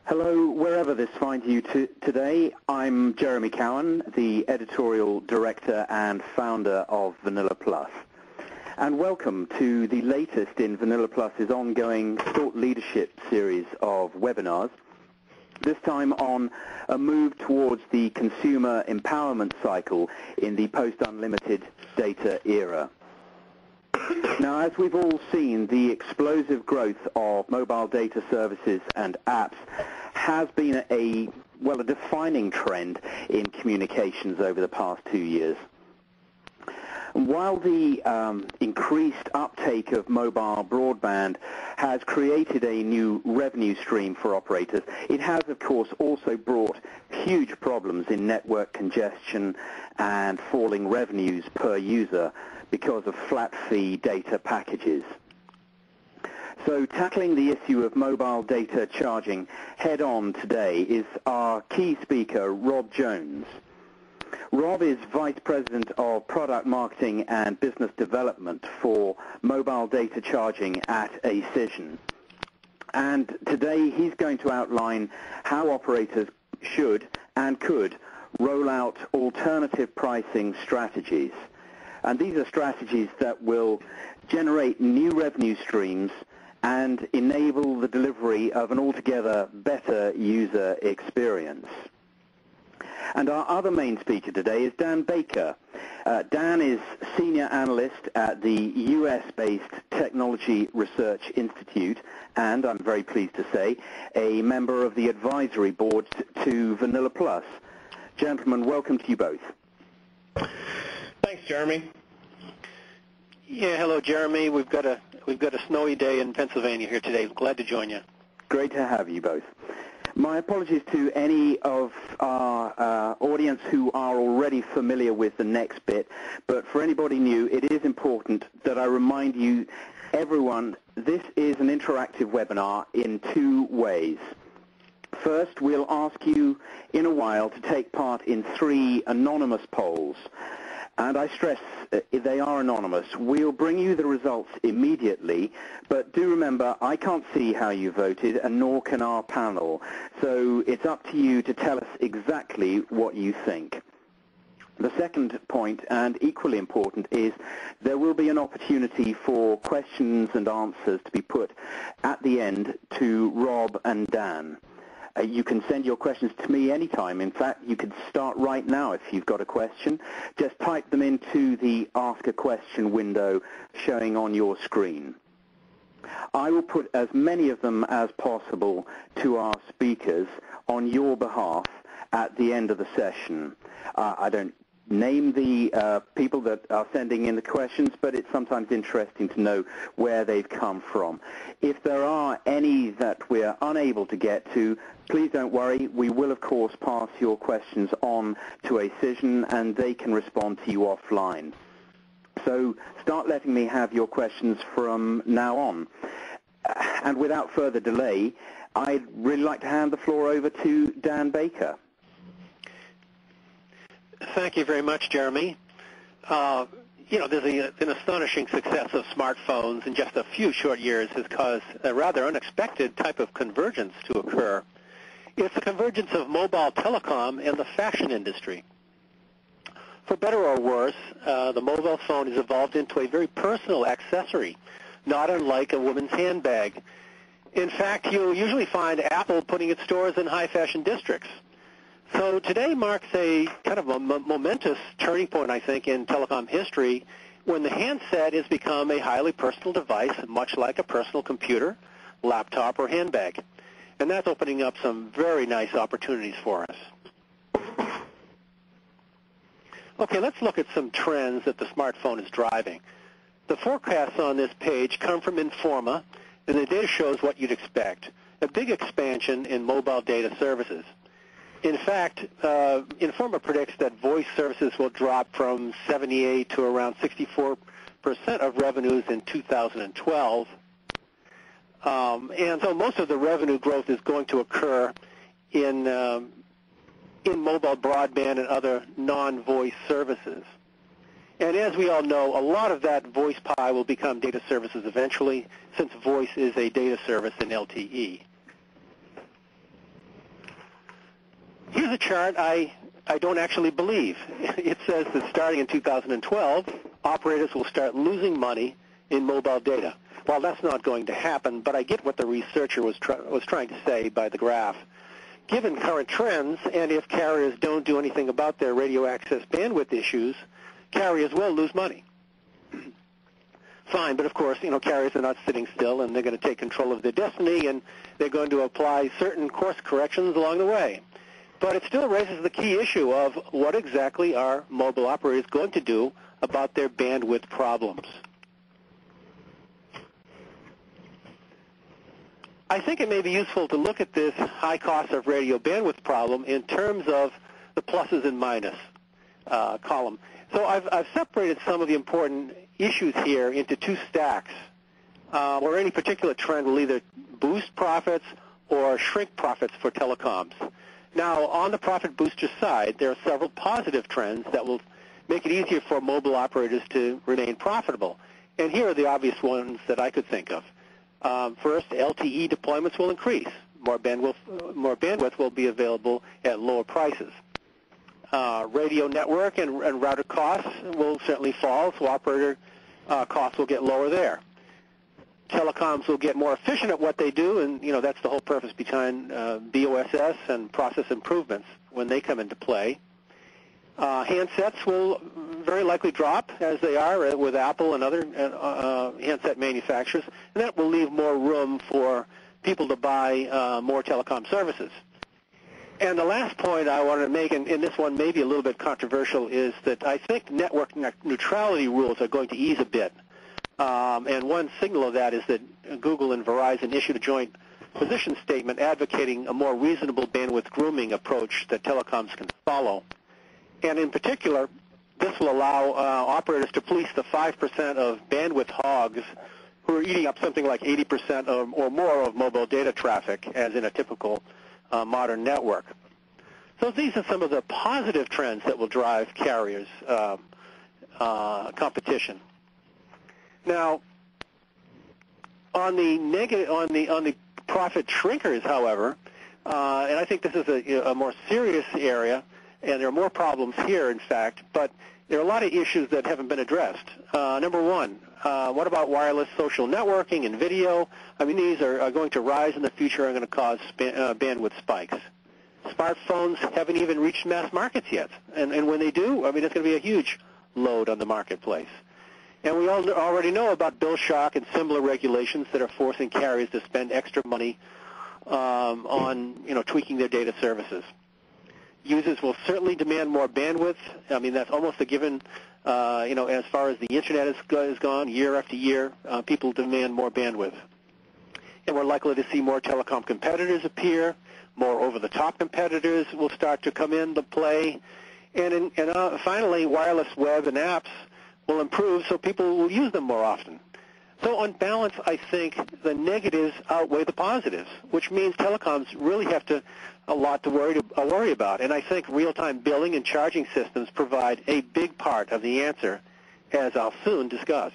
Hello, wherever this finds you today. I'm Jeremy Cowan, the editorial director and founder of VanillaPlus. And welcome to the latest in VanillaPlus's ongoing thought leadership series of webinars, this time on a move towards the consumer empowerment cycle in the post-unlimited data era. Now, as we've all seen, the explosive growth of mobile data services and apps has been a defining trend in communications over the past 2 years. While the increased uptake of mobile broadband has created a new revenue stream for operators, it has, of course, also brought huge problems in network congestion and falling revenues per user because of flat-fee data packages. So tackling the issue of mobile data charging head-on today is our key speaker, Rob Jones. Rob is Vice President of Product Marketing and Business Development for mobile data charging at Acision. And today he's going to outline how operators should and could roll out alternative pricing strategies. And these are strategies that will generate new revenue streams and enable the delivery of an altogether better user experience. And our other main speaker today is Dan Baker. Dan is Senior Analyst at the US-based Technology Research Institute, and I'm very pleased to say, a member of the advisory board to VanillaPlus. Gentlemen, welcome to you both. Thanks, Jeremy. Yeah, hello, Jeremy. We've got a snowy day in Pennsylvania here today. Glad to join you. Great to have you both. My apologies to any of our audience who are already familiar with the next bit, but for anybody new, it is important that I remind you, everyone, this is an interactive webinar in two ways. First, we'll ask you in a while to take part in 3 anonymous polls. And I stress they are anonymous. We'll bring you the results immediately, but do remember I can't see how you voted, and nor can our panel. So it's up to you to tell us exactly what you think. The second point, and equally important, is there will be an opportunity for questions and answers to be put at the end to Rob and Dan. You can send your questions to me anytime. In fact, you could start right now if you've got a question. Just type them into the Ask a Question window showing on your screen. I will put as many of them as possible to our speakers on your behalf at the end of the session. I don't name the people that are sending in the questions, but it's sometimes interesting to know where they've come from. If there are any that we're unable to get to, please don't worry. We will, of course, pass your questions on to Acision, and they can respond to you offline. So start letting me have your questions from now on. And without further delay, I'd really like to hand the floor over to Dan Baker. Thank you very much, Jeremy. There's an astonishing success of smartphones in just a few short years has caused a rather unexpected type of convergence to occur. It's the convergence of mobile telecom and the fashion industry. For better or worse, the mobile phone has evolved into a very personal accessory, not unlike a woman's handbag. In fact, you'll usually find Apple putting its stores in high fashion districts. So today marks a kind of a momentous turning point, I think, in telecom history when the handset has become a highly personal device, much like a personal computer, laptop, or handbag. And that's opening up some very nice opportunities for us. Okay, let's look at some trends that the smartphone is driving. The forecasts on this page come from Informa, and the data shows what you'd expect, a big expansion in mobile data services. In fact, Informa predicts that voice services will drop from 78 to around 64% of revenues in 2012. And so most of the revenue growth is going to occur in mobile broadband and other non-voice services. And as we all know, a lot of that voice pie will become data services eventually, since voice is a data service in LTE. Here's a chart I don't actually believe. It says that starting in 2012, operators will start losing money in mobile data. Well, that's not going to happen, but I get what the researcher was trying to say by the graph. Given current trends, and if carriers don't do anything about their radio access bandwidth issues, carriers will lose money. Fine, but of course, carriers are not sitting still, and they're going to take control of their destiny, and they're going to apply certain course corrections along the way. But it still raises the key issue of what exactly are mobile operators going to do about their bandwidth problems. I think it may be useful to look at this high cost of radio bandwidth problem in terms of the pluses and minus column. So I've separated some of the important issues here into two stacks, where any particular trend will either boost profits or shrink profits for telecoms. Now, on the profit booster side, there are several positive trends that will make it easier for mobile operators to remain profitable. And here are the obvious ones that I could think of. First, LTE deployments will increase. More bandwidth will be available at lower prices. Radio network and router costs will certainly fall, so operator costs will get lower there. Telecoms will get more efficient at what they do, and that's the whole purpose behind BOSS and process improvements when they come into play. Handsets will very likely drop, as they are with Apple and other handset manufacturers, and that will leave more room for people to buy more telecom services. And the last point I wanted to make, and this one may be a little bit controversial, is that I think network neutrality rules are going to ease a bit. And one signal of that is that Google and Verizon issued a joint position statement advocating a more reasonable bandwidth grooming approach that telecoms can follow. And in particular, this will allow operators to police the 5% of bandwidth hogs who are eating up something like 80% or more of mobile data traffic, as in a typical modern network. So these are some of the positive trends that will drive carriers' competition. Now, on the profit shrinkers, however, and I think this is a more serious area, and there are more problems here, in fact, but there are a lot of issues that haven't been addressed. Number one, what about wireless social networking and video? I mean, these are going to rise in the future and going to cause bandwidth spikes. Smartphones haven't even reached mass markets yet, and when they do, I mean, it's going to be a huge load on the marketplace. And we already know about bill shock and similar regulations that are forcing carriers to spend extra money on tweaking their data services. Users will certainly demand more bandwidth. I mean, that's almost a given. As far as the internet is gone, year after year, people demand more bandwidth. And we're likely to see more telecom competitors appear. More over-the-top competitors will start to come into play. And finally, wireless web and apps will improve, so people will use them more often. So on balance, I think the negatives outweigh the positives, which means telecoms really have a lot to worry about. And I think real-time billing and charging systems provide a big part of the answer, as I'll soon discuss.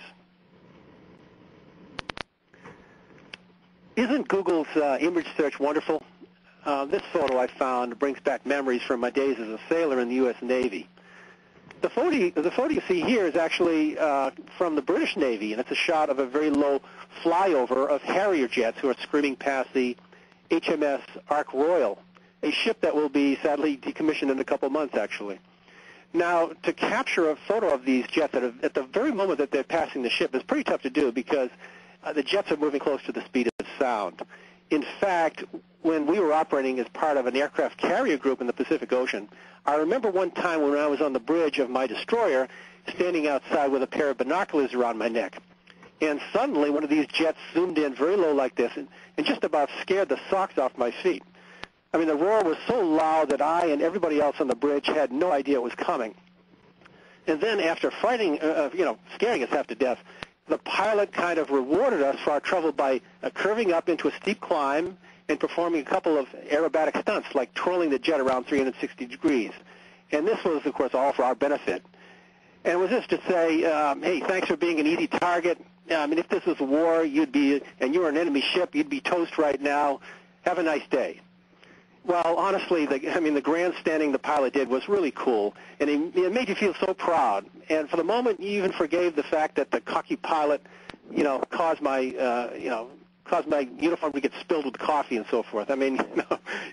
Isn't Google's image search wonderful? This photo I found brings back memories from my days as a sailor in the U.S. Navy. The photo you see here is actually from the British Navy, and it's a shot of a very low flyover of Harrier jets who are screaming past the HMS Ark Royal, a ship that will be sadly decommissioned in a couple months, actually. Now, to capture a photo of these jets at the very moment that they're passing the ship is pretty tough to do because the jets are moving close to the speed of sound. In fact, when we were operating as part of an aircraft carrier group in the Pacific Ocean, I remember one time when I was on the bridge of my destroyer standing outside with a pair of binoculars around my neck. And suddenly one of these jets zoomed in very low like this and just about scared the socks off my feet. I mean, the roar was so loud that I and everybody else on the bridge had no idea it was coming. And then after scaring us half to death, the pilot kind of rewarded us for our trouble by curving up into a steep climb and performing a couple of aerobatic stunts, like twirling the jet around 360 degrees. And this was, of course, all for our benefit. And it was just to say, hey, thanks for being an easy target. I mean, if this was a war, and you were an enemy ship, you'd be toast right now. Have a nice day. Well, honestly, the grandstanding the pilot did was really cool, and it made you feel so proud. And for the moment, you even forgave the fact that the cocky pilot, caused my uniform to get spilled with coffee and so forth. I mean,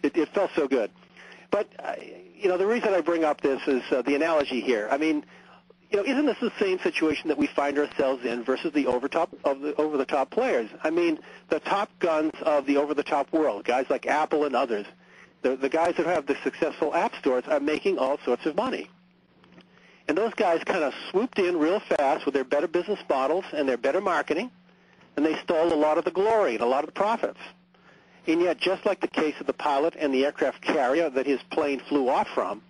it felt so good. But the reason I bring up this is the analogy here. I mean, isn't this the same situation that we find ourselves in versus the over-the-top players? I mean, the top guns of the over-the-top world, guys like Apple and others, the guys that have the successful app stores are making all sorts of money. And those guys kind of swooped in real fast with their better business models and their better marketing, and they stole a lot of the glory and a lot of the profits. And yet, just like the case of the pilot and the aircraft carrier that his plane flew off from,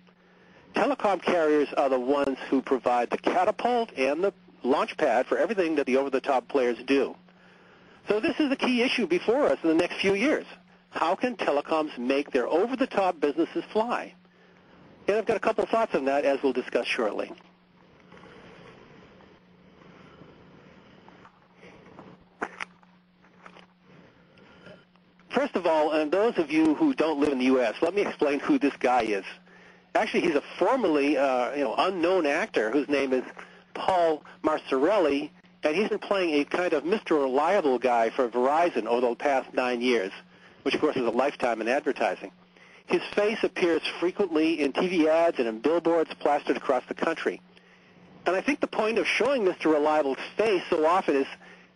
telecom carriers are the ones who provide the catapult and the launch pad for everything that the over-the-top players do. So this is a key issue before us in the next few years. How can telecoms make their over-the-top businesses fly? And I've got a couple of thoughts on that, as we'll discuss shortly. First of all, and those of you who don't live in the U.S., let me explain who this guy is. Actually, he's a formerly unknown actor whose name is Paul Marsarelli, and he's been playing a kind of Mr. Reliable guy for Verizon over the past 9 years, which, of course, is a lifetime in advertising. His face appears frequently in TV ads and in billboards plastered across the country. And I think the point of showing Mr. Reliable's face so often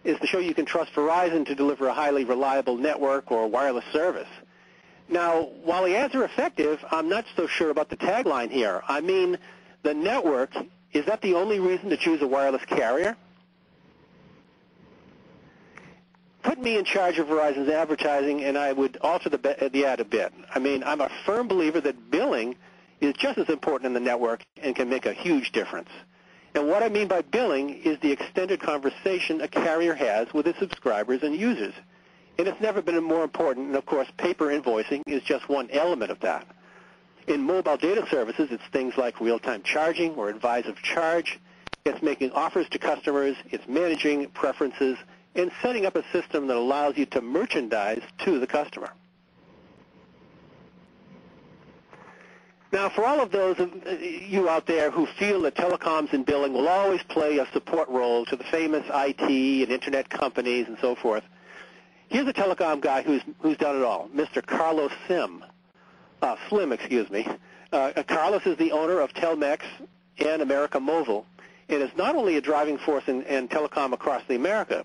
is to show you can trust Verizon to deliver a highly reliable network or wireless service. Now, while the ads are effective, I'm not so sure about the tagline here. I mean, the network, is that the only reason to choose a wireless carrier? Put me in charge of Verizon's advertising, and I would alter the ad a bit. I mean, I'm a firm believer that billing is just as important in the network and can make a huge difference. And what I mean by billing is the extended conversation a carrier has with its subscribers and users. And it's never been more important, and of course, paper invoicing is just one element of that. In mobile data services, it's things like real-time charging or advise of charge. It's making offers to customers. It's managing preferences and setting up a system that allows you to merchandise to the customer. Now, for all of those of you out there who feel that telecoms and billing will always play a support role to the famous IT and Internet companies and so forth, here's a telecom guy who's done it all, Mr. Carlos Slim. Carlos is the owner of Telmex and America Mobile, and is not only a driving force in telecom across the Americas,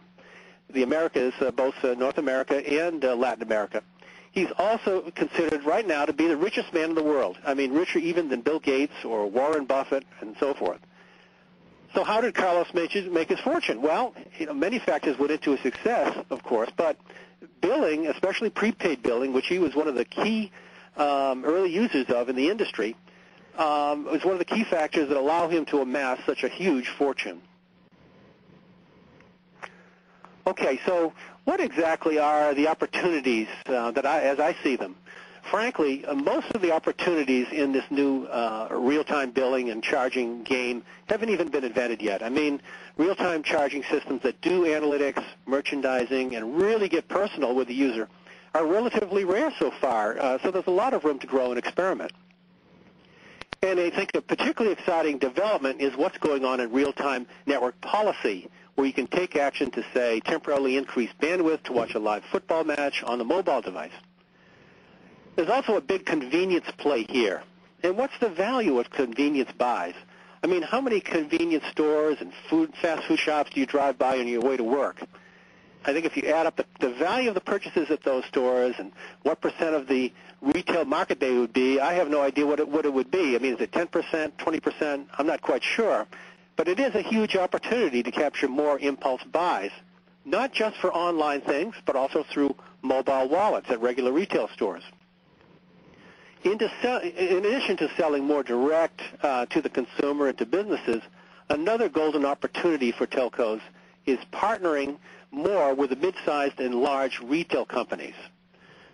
both North America and Latin America. He's also considered right now to be the richest man in the world. I mean, richer even than Bill Gates or Warren Buffett and so forth. So how did Carlos make his fortune? Well, many factors went into his success, of course, but billing, especially prepaid billing, which he was one of the key early users of in the industry, was one of the key factors that allow him to amass such a huge fortune. Okay, so what exactly are the opportunities as I see them? Frankly, most of the opportunities in this new real-time billing and charging game haven't even been invented yet. I mean, real-time charging systems that do analytics, merchandising, and really get personal with the user are relatively rare so far, so there's a lot of room to grow and experiment. And I think a particularly exciting development is what's going on in real-time network policy, where you can take action to, say, temporarily increase bandwidth to watch a live football match on the mobile device. There's also a big convenience play here. And what's the value of convenience buys? I mean, how many convenience stores and fast food shops do you drive by on your way to work? I think if you add up the value of the purchases at those stores and what percent of the retail market they would be, I have no idea what it would be. I mean, is it 10%, 20%? I'm not quite sure. But it is a huge opportunity to capture more impulse buys, not just for online things, but also through mobile wallets at regular retail stores. In addition to selling more direct to the consumer and to businesses, another golden opportunity for telcos is partnering more with the mid-sized and large retail companies.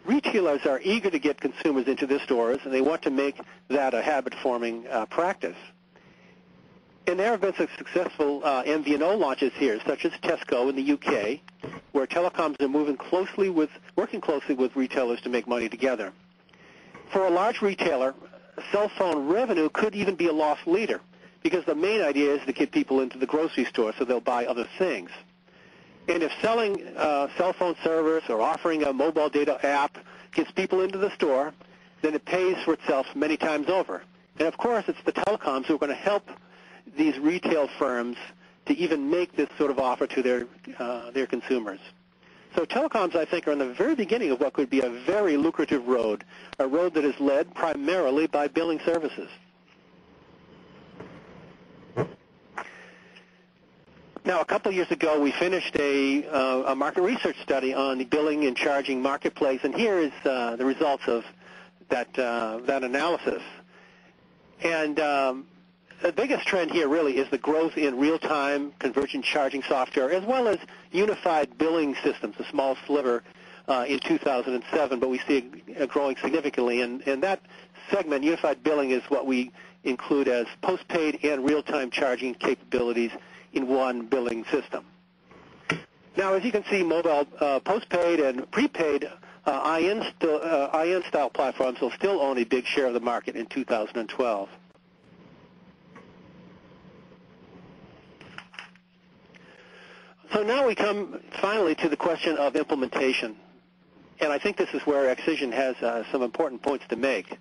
Retailers are eager to get consumers into their stores, and they want to make that a habit-forming practice. And there have been some successful MVNO launches here, such as Tesco in the UK, where telecoms are working closely with retailers to make money together. For a large retailer, cell phone revenue could even be a loss leader because the main idea is to get people into the grocery store so they'll buy other things. And if selling cell phone service or offering a mobile data app gets people into the store, then it pays for itself many times over. And of course, it's the telecoms who are going to help these retail firms to even make this sort of offer to their consumers. So telecoms, I think, are in the very beginning of what could be a very lucrative road, a road that is led primarily by billing services. Now, a couple of years ago, we finished a market research study on the billing and charging marketplace, and here is the results of that analysis. And the biggest trend here really is the growth in real-time convergent charging software, as well as unified billing systems, a small sliver in 2007, but we see it growing significantly. And that segment, unified billing, is what we include as postpaid and real-time charging capabilities in one billing system. Now, as you can see, mobile postpaid and prepaid IN-style platforms will still own a big share of the market in 2012. So now we come finally to the question of implementation. And I think this is where Acision has some important points to make.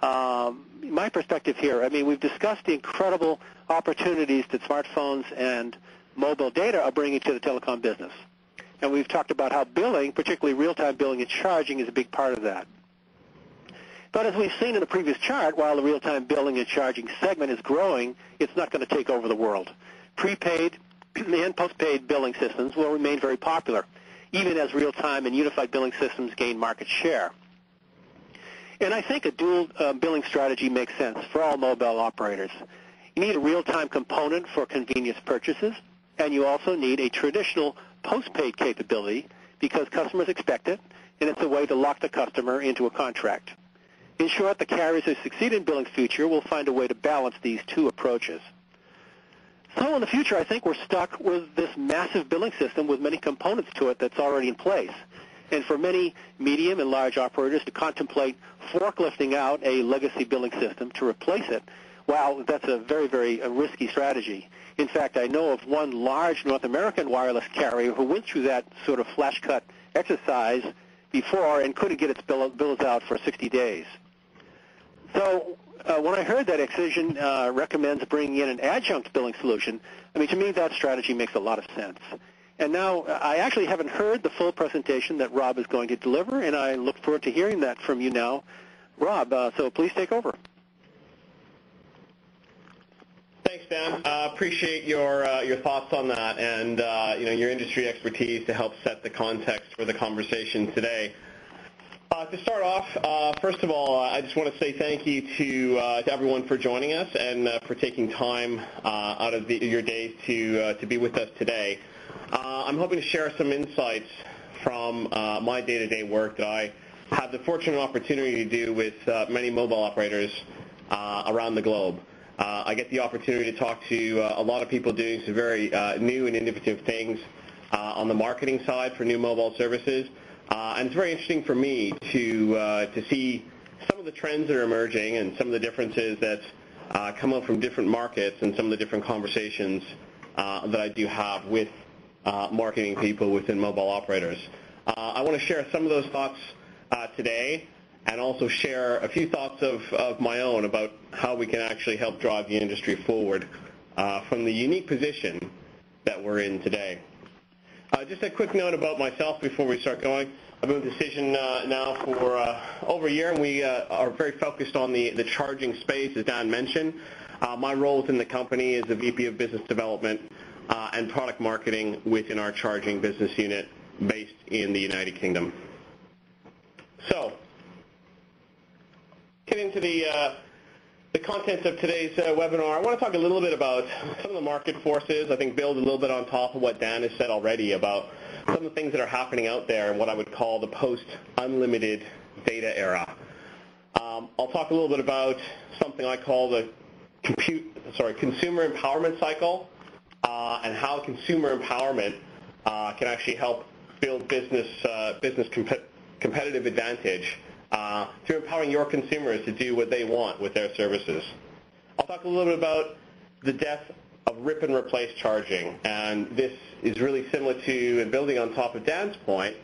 My perspective here, I mean, we've discussed the incredible opportunities that smartphones and mobile data are bringing to the telecom business. And we've talked about how billing, particularly real-time billing and charging, is a big part of that. But as we've seen in the previous chart, while the real-time billing and charging segment is growing, it's not going to take over the world. Prepaid and postpaid billing systems will remain very popular, even as real-time and unified billing systems gain market share. And I think a dual billing strategy makes sense for all mobile operators. You need a real-time component for convenience purchases, and you also need a traditional postpaid capability because customers expect it, and it's a way to lock the customer into a contract. In short, the carriers who succeed in billing's future will find a way to balance these two approaches. So in the future, I think we're stuck with this massive billing system with many components to it that's already in place. And for many medium and large operators to contemplate forklifting out a legacy billing system to replace it, well, that's a very, very risky strategy. In fact, I know of one large North American wireless carrier who went through that sort of flash cut exercise before and couldn't get its bills out for 60 days. So when I heard that Acision recommends bringing in an adjunct billing solution, I mean, to me that strategy makes a lot of sense. And now I actually haven't heard the full presentation that Rob is going to deliver, and I look forward to hearing that from you now. Rob, so please take over. Thanks, Dan. Appreciate your thoughts on that and your industry expertise to help set the context for the conversation today. To start off, first of all, I just want to say thank you to everyone for joining us and for taking time out of your days to be with us today. I'm hoping to share some insights from my day-to-day work that I have the fortunate opportunity to do with many mobile operators around the globe. I get the opportunity to talk to a lot of people doing some very new and innovative things on the marketing side for new mobile services. And it's very interesting for me to see some of the trends that are emerging and some of the differences that come up from different markets and some of the different conversations that I do have with marketing people within mobile operators. I want to share some of those thoughts today and also share a few thoughts of my own about how we can actually help drive the industry forward from the unique position that we're in today. Just a quick note about myself before we start going. I've been with Acision now for over a year, and we are very focused on the charging space, as Dan mentioned. My role within the company is the VP of Business Development and Product Marketing within our charging business unit based in the United Kingdom. So, getting to the contents of today's webinar, I want to talk a little bit about some of the market forces. I think build a little bit on top of what Dan has said already about some of the things that are happening out there in what I would call the post-unlimited data era. I'll talk a little bit about something I call the consumer empowerment cycle and how consumer empowerment can actually help build business competitive advantage to empowering your consumers to do what they want with their services. I'll talk a little bit about the death of rip and replace charging, and this is really similar to and building on top of Dan's point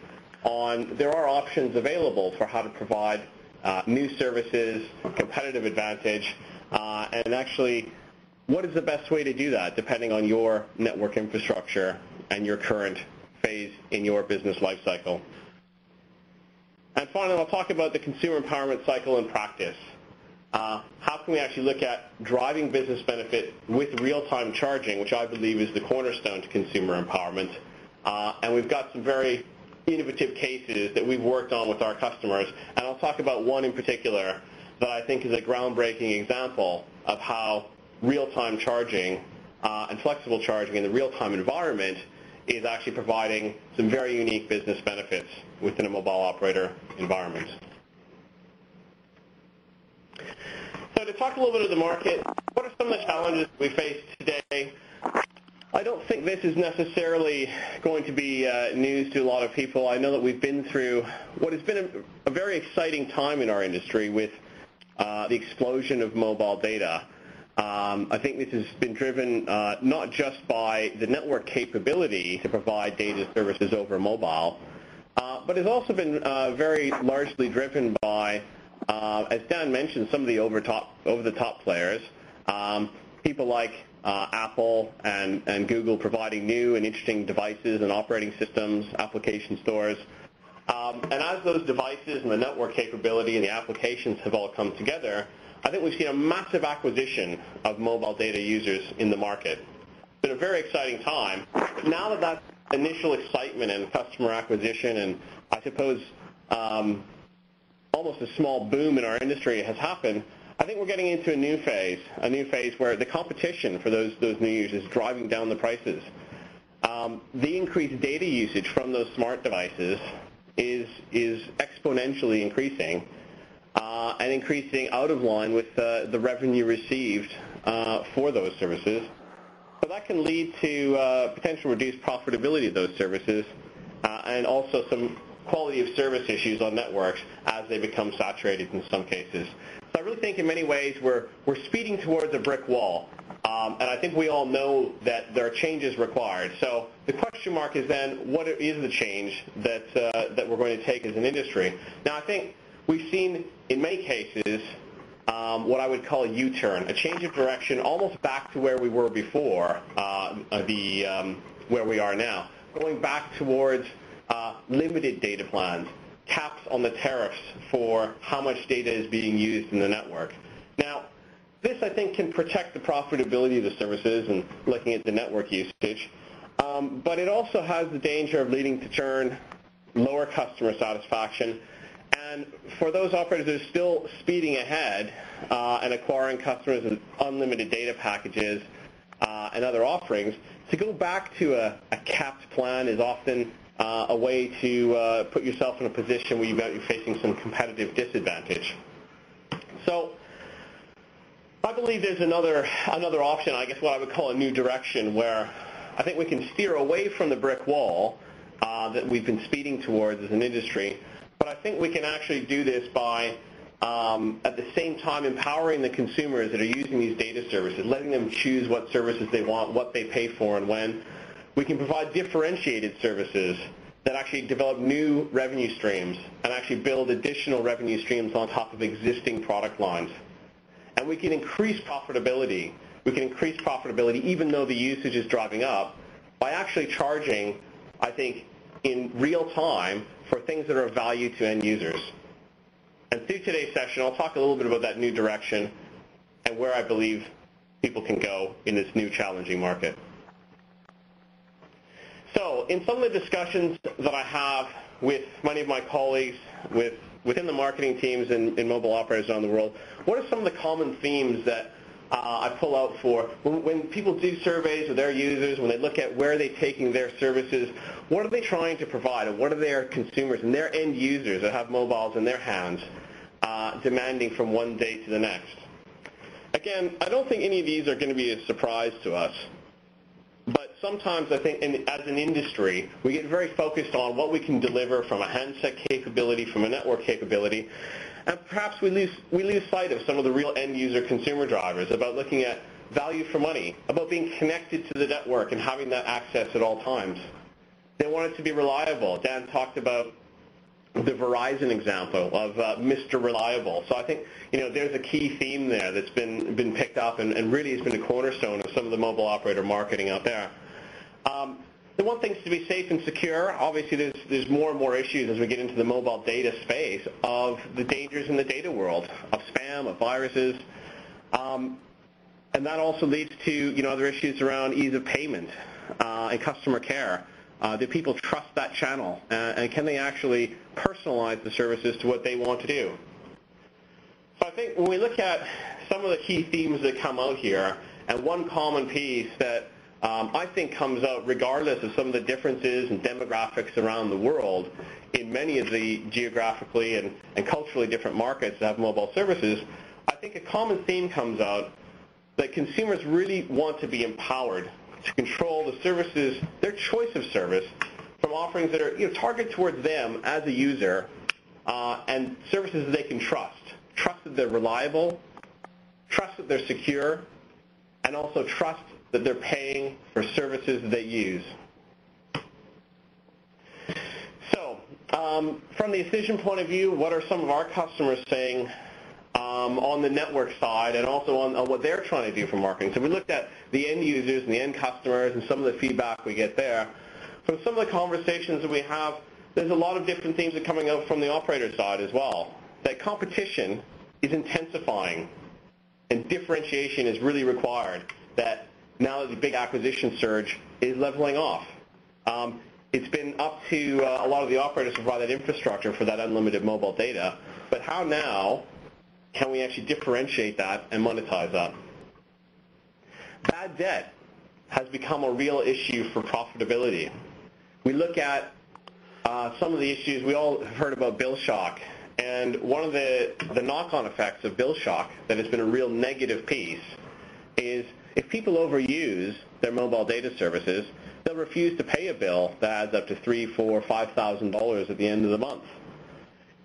on there are options available for how to provide new services, competitive advantage, and actually what is the best way to do that depending on your network infrastructure and your current phase in your business life cycle. And finally, I'll talk about the consumer empowerment cycle in practice. How can we actually look at driving business benefit with real-time charging, which I believe is the cornerstone to consumer empowerment. And we've got some very innovative cases that we've worked on with our customers. And I'll talk about one in particular that I think is a groundbreaking example of how real-time charging and flexible charging in the real-time environment is actually providing some very unique business benefits within a mobile operator environment. So to talk a little bit of the market, what are some of the challenges we face today? I don't think this is necessarily going to be news to a lot of people. I know that we've been through what has been a very exciting time in our industry with the explosion of mobile data. I think this has been driven not just by the network capability to provide data services over mobile, but has also been very largely driven by, as Dan mentioned, some of the over-the-top players, people like Apple and Google providing new and interesting devices and operating systems, application stores. And as those devices and the network capability and the applications have all come together, I think we've seen a massive acquisition of mobile data users in the market. It's been a very exciting time. But now that that initial excitement and customer acquisition and I suppose almost a small boom in our industry has happened, I think we're getting into a new phase where the competition for those new users is driving down the prices. The increased data usage from those smart devices is exponentially increasing and increasing out of line with the revenue received for those services. So that can lead to potential reduced profitability of those services and also some quality of service issues on networks as they become saturated in some cases. So I really think in many ways we're speeding towards a brick wall. And I think we all know that there are changes required. So the question mark is then, what is the change that we're going to take as an industry? Now, I think we've seen in many cases what I would call a U-turn, a change of direction almost back to where we were before, where we are now, going back towards limited data plans, caps on the tariffs for how much data is being used in the network. Now, this, I think, can protect the profitability of the services and looking at the network usage, but it also has the danger of leading to churn, lower customer satisfaction, and for those operators that are still speeding ahead and acquiring customers with unlimited data packages and other offerings, to go back to a capped plan is often a way to put yourself in a position where you might be facing some competitive disadvantage. So I believe there's another option, I guess what I would call a new direction, where I think we can steer away from the brick wall that we've been speeding towards as an industry, but I think we can actually do this by at the same time empowering the consumers that are using these data services, letting them choose what services they want, what they pay for, and when. We can provide differentiated services that actually develop new revenue streams and actually build additional revenue streams on top of existing product lines. And we can increase profitability. We can increase profitability even though the usage is driving up by actually charging, I think, in real time for things that are of value to end users. And through today's session, I'll talk a little bit about that new direction and where I believe people can go in this new challenging market. So in some of the discussions that I have with many of my colleagues within the marketing teams in mobile operators around the world, what are some of the common themes that I pull out for when people do surveys of their users, when they look at where they're taking their services, what are they trying to provide, and what are their consumers and their end users that have mobiles in their hands demanding from one day to the next? Again, I don't think any of these are going to be a surprise to us, but sometimes I think as an industry, we get very focused on what we can deliver from a handset capability, from a network capability, and perhaps we lose sight of some of the real end-user consumer drivers about looking at value for money, about being connected to the network and having that access at all times. They want it to be reliable. Dan talked about the Verizon example of Mr. Reliable. So I think there's a key theme there that's been picked up and really has been a cornerstone of some of the mobile operator marketing out there. They want things to be safe and secure. Obviously, there's more and more issues as we get into the mobile data space of the dangers in the data world, of spam, of viruses. And that also leads to other issues around ease of payment and customer care. Do people trust that channel? And can they actually personalize the services to what they want to do? So I think when we look at some of the key themes that come out here, and one common piece that I think comes out regardless of some of the differences and demographics around the world in many of the geographically and culturally different markets that have mobile services, I think a common theme comes out that consumers really want to be empowered to control the services, their choice of service, from offerings that are targeted towards them as a user and services that they can trust. Trust that they're reliable, trust that they're secure, and also trust that they're paying for services that they use. So, from the Acision point of view, what are some of our customers saying on the network side and also on what they're trying to do for marketing? So we looked at the end users and the end customers and some of the feedback we get there. From some of the conversations that we have, there's a lot of different themes that are coming out from the operator side as well. That competition is intensifying and differentiation is really required. That now that the big acquisition surge is leveling off. It's been up to a lot of the operators to provide that infrastructure for that unlimited mobile data. But how now can we actually differentiate that and monetize that? Bad debt has become a real issue for profitability. We look at some of the issues. We all have heard about bill shock. And one of the knock-on effects of bill shock that has been a real negative piece is if people overuse their mobile data services, they'll refuse to pay a bill that adds up to $3,000, $4,000, $5,000 at the end of the month.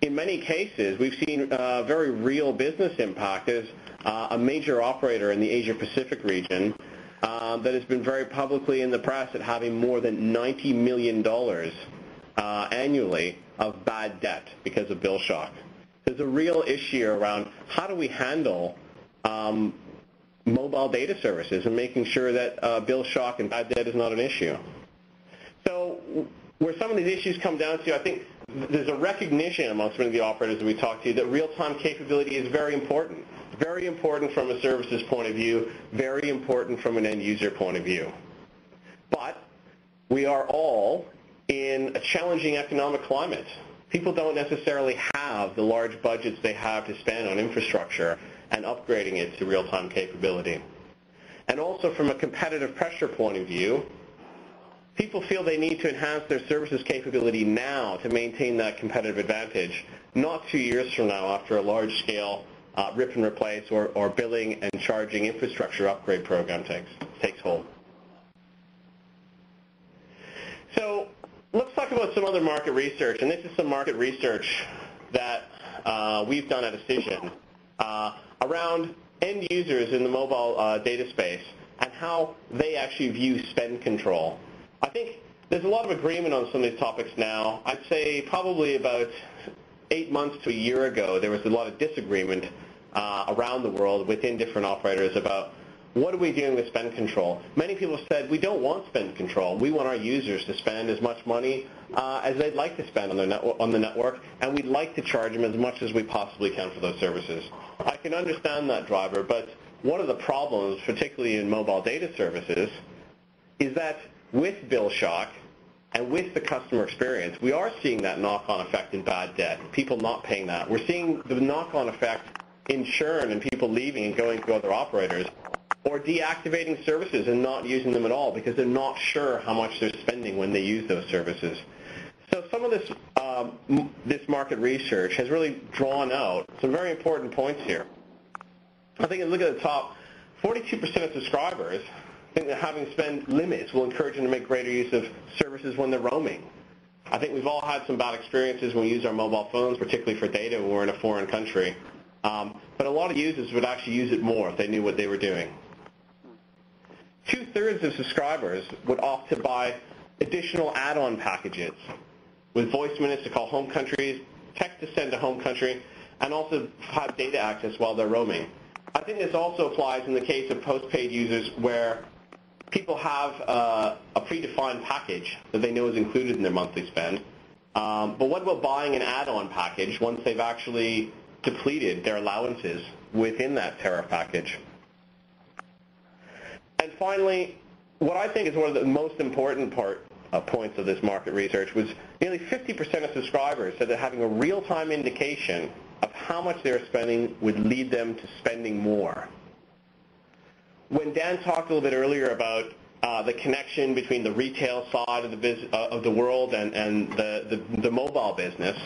In many cases, we've seen very real business impact as a major operator in the Asia-Pacific region that has been very publicly in the press at having more than $90 million annually of bad debt because of bill shock. There's a real issue around how do we handle mobile data services and making sure that bill shock and bad debt is not an issue. So where some of these issues come down to, I think there's a recognition amongst many of the operators that we talk to that real-time capability is very important. Very important from a services point of view, very important from an end-user point of view. But we are all in a challenging economic climate. People don't necessarily have the large budgets they have to spend on infrastructure and upgrading it to real-time capability. And also from a competitive pressure point of view, people feel they need to enhance their services capability now to maintain that competitive advantage, not 2 years from now after a large-scale rip and replace or billing and charging infrastructure upgrade program takes hold. So let's talk about some other market research, and this is some market research that we've done at Acision around end users in the mobile data space and how they actually view spend control. I think there's a lot of agreement on some of these topics now. I'd say probably about 8 months to a year ago, there was a lot of disagreement around the world within different operators about what are we doing with spend control. Many people said, we don't want spend control. We want our users to spend as much money as they'd like to spend on the network, and we'd like to charge them as much as we possibly can for those services. I can understand that driver, but one of the problems, particularly in mobile data services, is that with bill shock and with the customer experience, we are seeing that knock-on effect in bad debt, people not paying that. We're seeing the knock-on effect in churn and people leaving and going to other operators, or deactivating services and not using them at all because they're not sure how much they're spending when they use those services. So some of this market research has really drawn out some very important points here. I think if you look at the top, 42% of subscribers think that having spend limits will encourage them to make greater use of services when they're roaming. I think we've all had some bad experiences when we use our mobile phones, particularly for data when we're in a foreign country. But a lot of users would actually use it more if they knew what they were doing. 2/3 of subscribers would opt to buy additional add-on packages with voice minutes to call home countries, text to send to home country, and also have data access while they're roaming. I think this also applies in the case of postpaid users where people have a predefined package that they know is included in their monthly spend. But what about buying an add-on package once they've actually depleted their allowances within that tariff package? And finally, what I think is one of the most important points of this market research was nearly 50% of subscribers said that having a real-time indication of how much they're spending would lead them to spending more. When Dan talked a little bit earlier about the connection between the retail side of the world and the mobile business,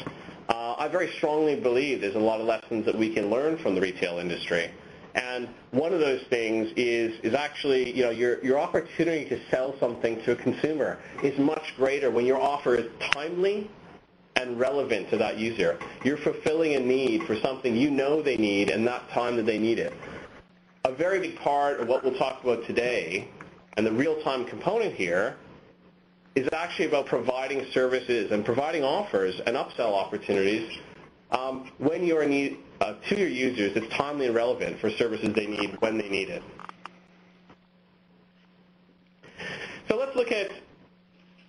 I very strongly believe there's a lot of lessons that we can learn from the retail industry. And one of those things is actually, your opportunity to sell something to a consumer is much greater when your offer is timely and relevant to that user. You're fulfilling a need for something you know they need and that time that they need it. A very big part of what we'll talk about today, and the real-time component here, is actually about providing services and providing offers and upsell opportunities when you're in need to your users that's timely and relevant for services they need when they need it. So let's look at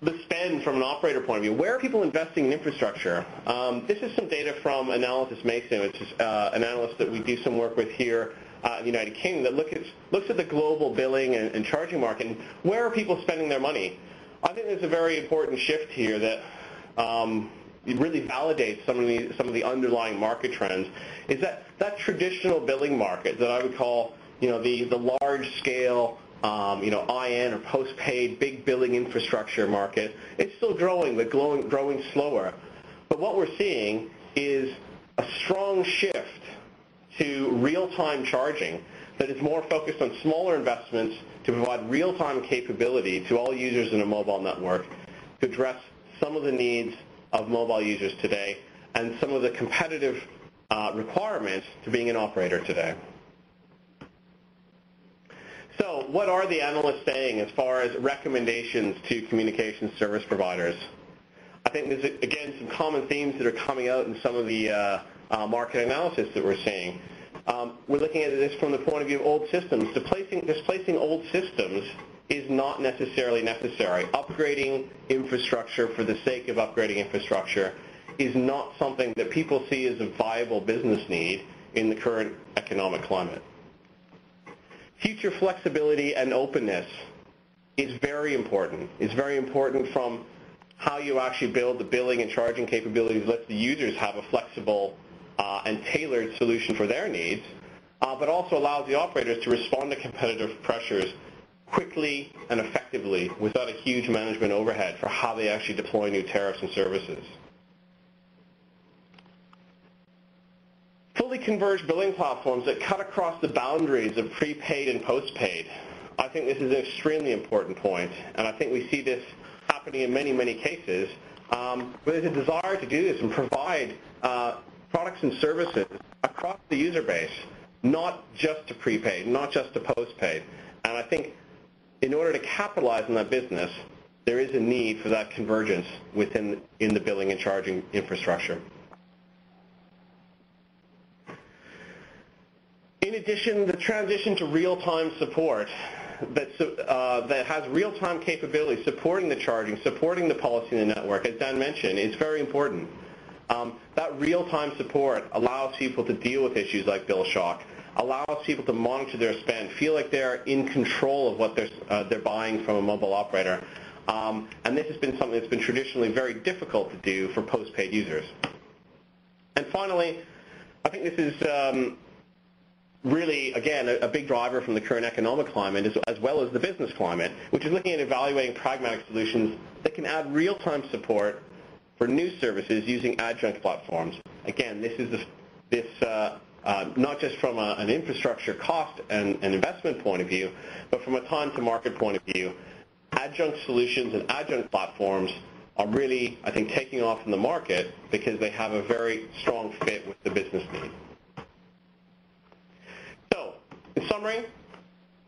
the spend from an operator point of view. Where are people investing in infrastructure? This is some data from Analyst, which is an analyst that we do some work with here in the United Kingdom that looks at the global billing and charging market and where are people spending their money. I think there's a very important shift here that it really validates some of the underlying market trends. Is that traditional billing market that I would call the large scale IN or postpaid big billing infrastructure market, it's still growing, but growing slower. But what we're seeing is a strong shift to real-time charging that is more focused on smaller investments to provide real-time capability to all users in a mobile network to address some of the needs of mobile users today and some of the competitive requirements to being an operator today. So what are the analysts saying as far as recommendations to communications service providers? I think there's, again, some common themes that are coming out in some of the market analysis that we're seeing. We're looking at this from the point of view of old systems. Displacing old systems is not necessarily necessary. Upgrading infrastructure for the sake of upgrading infrastructure is not something that people see as a viable business need in the current economic climate. Future flexibility and openness is very important. It's very important from how you actually build the billing and charging capabilities, let the users have a flexible and tailored solution for their needs, but also allows the operators to respond to competitive pressures quickly and effectively without a huge management overhead for how they actually deploy new tariffs and services. Fully converged billing platforms that cut across the boundaries of prepaid and postpaid. I think this is an extremely important point, and I think we see this happening in many, many cases where there's a desire to do this and provide products and services across the user base, not just to prepaid, not just to postpaid. And I think in order to capitalize on that business, there is a need for that convergence in the billing and charging infrastructure. In addition, the transition to real-time support that has real-time capability supporting the charging, supporting the policy in the network, as Dan mentioned, is very important. That real-time support allows people to deal with issues like bill shock, allows people to monitor their spend, feel like they're in control of what they're buying from a mobile operator. And this has been something that's been traditionally very difficult to do for postpaid users. And finally, I think this is really, again, a big driver from the current economic climate as well as the business climate, which is looking at evaluating pragmatic solutions that can add real-time support for new services using adjunct platforms. Again, this is this not just from an infrastructure cost and investment point of view, but from a time-to-market point of view. Adjunct solutions and adjunct platforms are really, I think, taking off in the market because they have a very strong fit with the business need. So, in summary,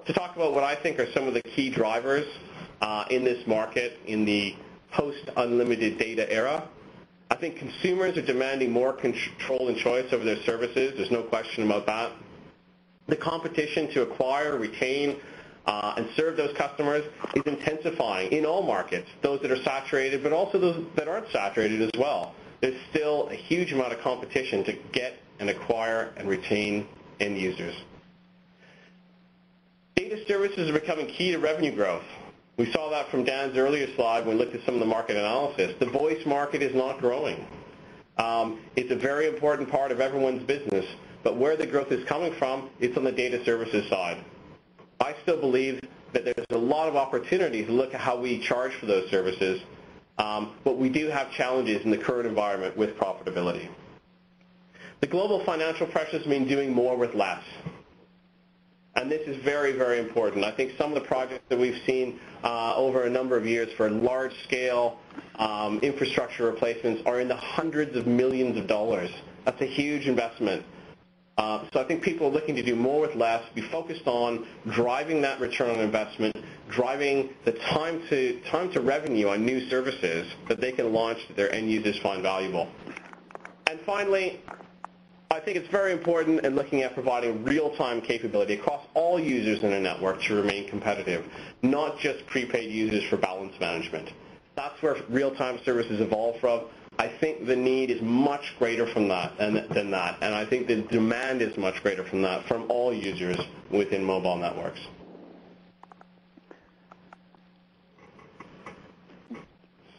to talk about what I think are some of the key drivers in this market in the post-unlimited data era, I think consumers are demanding more control and choice over their services. There's no question about that. The competition to acquire, retain, and serve those customers is intensifying in all markets, those that are saturated, but also those that aren't saturated as well. There's still a huge amount of competition to get and acquire and retain end users. Data services are becoming key to revenue growth. We saw that from Dan's earlier slide when we looked at some of the market analysis. The voice market is not growing. It's a very important part of everyone's business, but where the growth is coming from, it's on the data services side. I still believe that there's a lot of opportunity to look at how we charge for those services, but we do have challenges in the current environment with profitability. The global financial pressures mean doing more with less. And this is very, very important. I think some of the projects that we've seen over a number of years for large-scale infrastructure replacements are in the hundreds of millions of dollars. That's a huge investment. So I think people are looking to do more with less, be focused on driving that return on investment, driving the time to revenue on new services that they can launch that their end users find valuable. And finally, I think it's very important in looking at providing real-time capability across all users in a network to remain competitive, not just prepaid users for balance management. That's where real-time services evolve from. I think the need is much greater than that, and I think the demand is much greater from that from all users within mobile networks.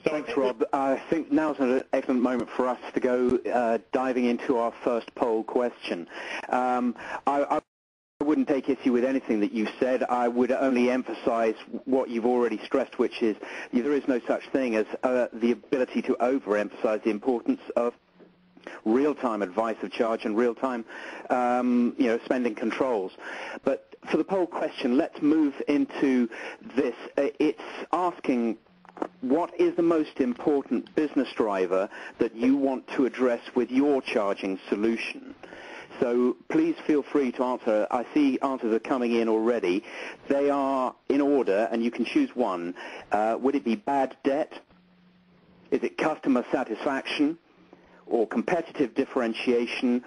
Thanks, Rob. I think now's an excellent moment for us to go diving into our first poll question. I wouldn't take issue with anything that you said. I would only emphasize what you've already stressed, which is there is no such thing as the ability to overemphasize the importance of real-time advice of charge and real-time spending controls. But for the poll question, let's move into this. It's asking, what is the most important business driver that you want to address with your charging solution? So please feel free to answer. I see answers are coming in already. They are in order, and you can choose one. Would it be bad debt? Is it customer satisfaction? Or competitive differentiation?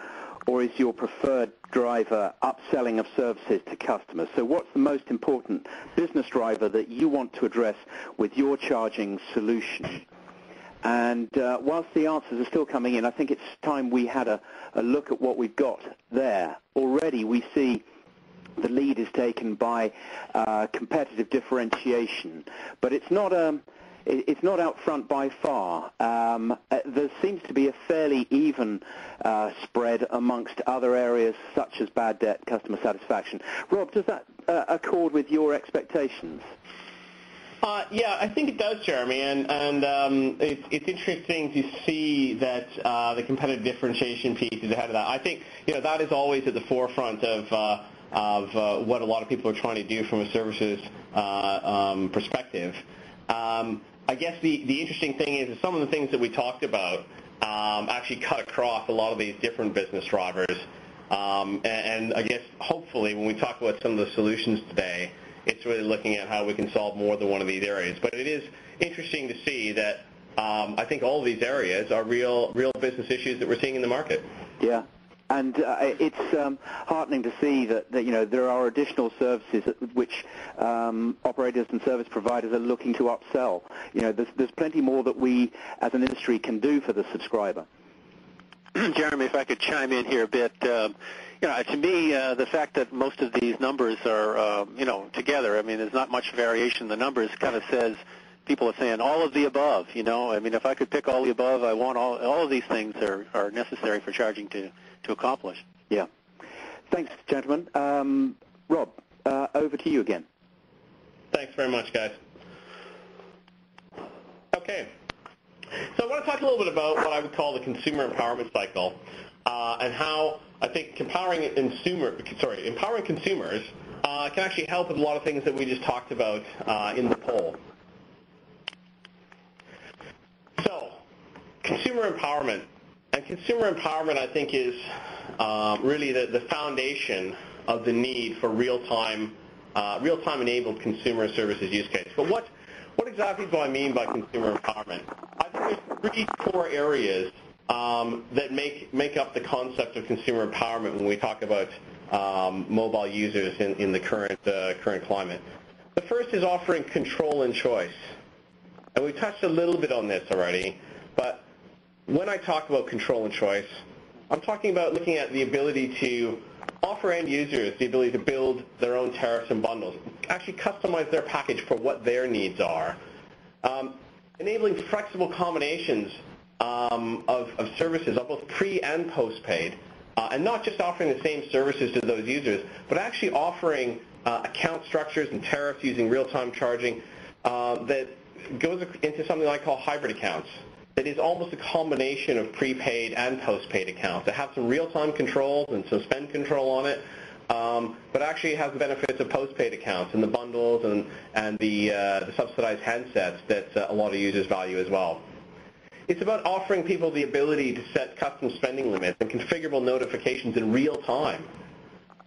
Or is your preferred driver upselling of services to customers? So what's the most important business driver that you want to address with your charging solution? And whilst the answers are still coming in, I think it's time we had a look at what we've got there. Already we see the lead is taken by competitive differentiation, but it's not out front by far. There seems to be a fairly even spread amongst other areas such as bad debt, customer satisfaction. Rob, does that accord with your expectations? Yeah, I think it does, Jeremy, and it's interesting to see that the competitive differentiation piece is ahead of that. I think that is always at the forefront of what a lot of people are trying to do from a services perspective. I guess the interesting thing is that some of the things that we talked about actually cut across a lot of these different business drivers. And I guess hopefully when we talk about some of the solutions today, it's really looking at how we can solve more than one of these areas. But it is interesting to see that I think all of these areas are real business issues that we're seeing in the market. Yeah. And it's heartening to see that there are additional services which operators and service providers are looking to upsell. There's plenty more that we as an industry can do for the subscriber. Jeremy, if I could chime in here a bit, to me, the fact that most of these numbers are, together, I mean, there's not much variation. The numbers kind of says, people are saying all of the above, I mean, if I could pick all the above, I want all of these things are necessary for charging to accomplish. Yeah. Thanks, gentlemen. Rob, over to you again. Thanks very much, guys. Okay. So I want to talk a little bit about what I would call the consumer empowerment cycle and how I think empowering consumers can actually help with a lot of things that we just talked about in the poll. So, consumer empowerment. And consumer empowerment, I think, is really the foundation of the need for real-time enabled consumer services use case. But what exactly do I mean by consumer empowerment? I think there's three core areas that make up the concept of consumer empowerment when we talk about mobile users in the current climate. The first is offering control and choice. And we touched a little bit on this already, but when I talk about control and choice, I'm talking about looking at the ability to offer end users the ability to build their own tariffs and bundles, actually customize their package for what their needs are, enabling flexible combinations of services on both pre and postpaid, and not just offering the same services to those users, but actually offering account structures and tariffs using real-time charging that goes into something I call hybrid accounts. That is almost a combination of prepaid and postpaid accounts that have some real-time controls and some spend control on it, but actually has the benefits of postpaid accounts and the bundles and the subsidized handsets that a lot of users value as well. It's about offering people the ability to set custom spending limits and configurable notifications in real time,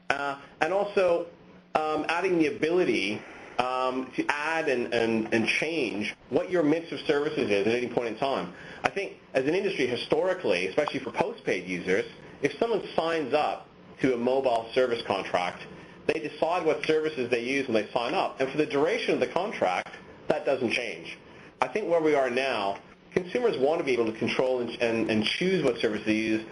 and also adding the ability to add and change what your mix of services is at any point in time. I think as an industry historically, especially for postpaid users, if someone signs up to a mobile service contract, they decide what services they use when they sign up, and for the duration of the contract, that doesn't change. I think where we are now, consumers want to be able to control and choose what service they use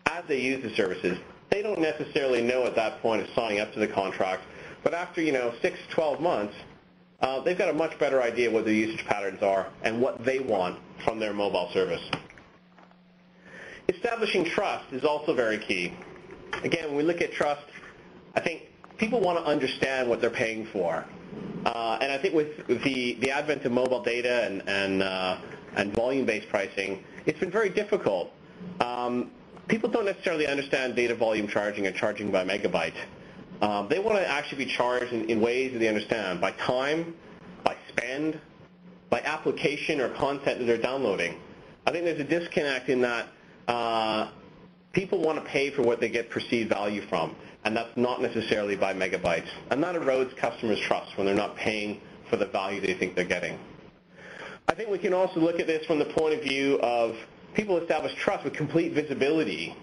as they use the services. They don't necessarily know at that point of signing up to the contract, but after 6 to 12 months, they've got a much better idea what their usage patterns are and what they want from their mobile service. Establishing trust is also very key. Again, when we look at trust, I think people want to understand what they're paying for. And I think with the advent of mobile data and volume-based pricing, it's been very difficult. People don't necessarily understand data volume charging or charging by megabyte. They want to actually be charged in ways that they understand, by time, by spend, by application or content that they're downloading. I think there's a disconnect in that people want to pay for what they get perceived value from, and that's not necessarily by megabytes. And that erodes customers' trust when they're not paying for the value they think they're getting. I think we can also look at this from the point of view of people establish trust with complete visibility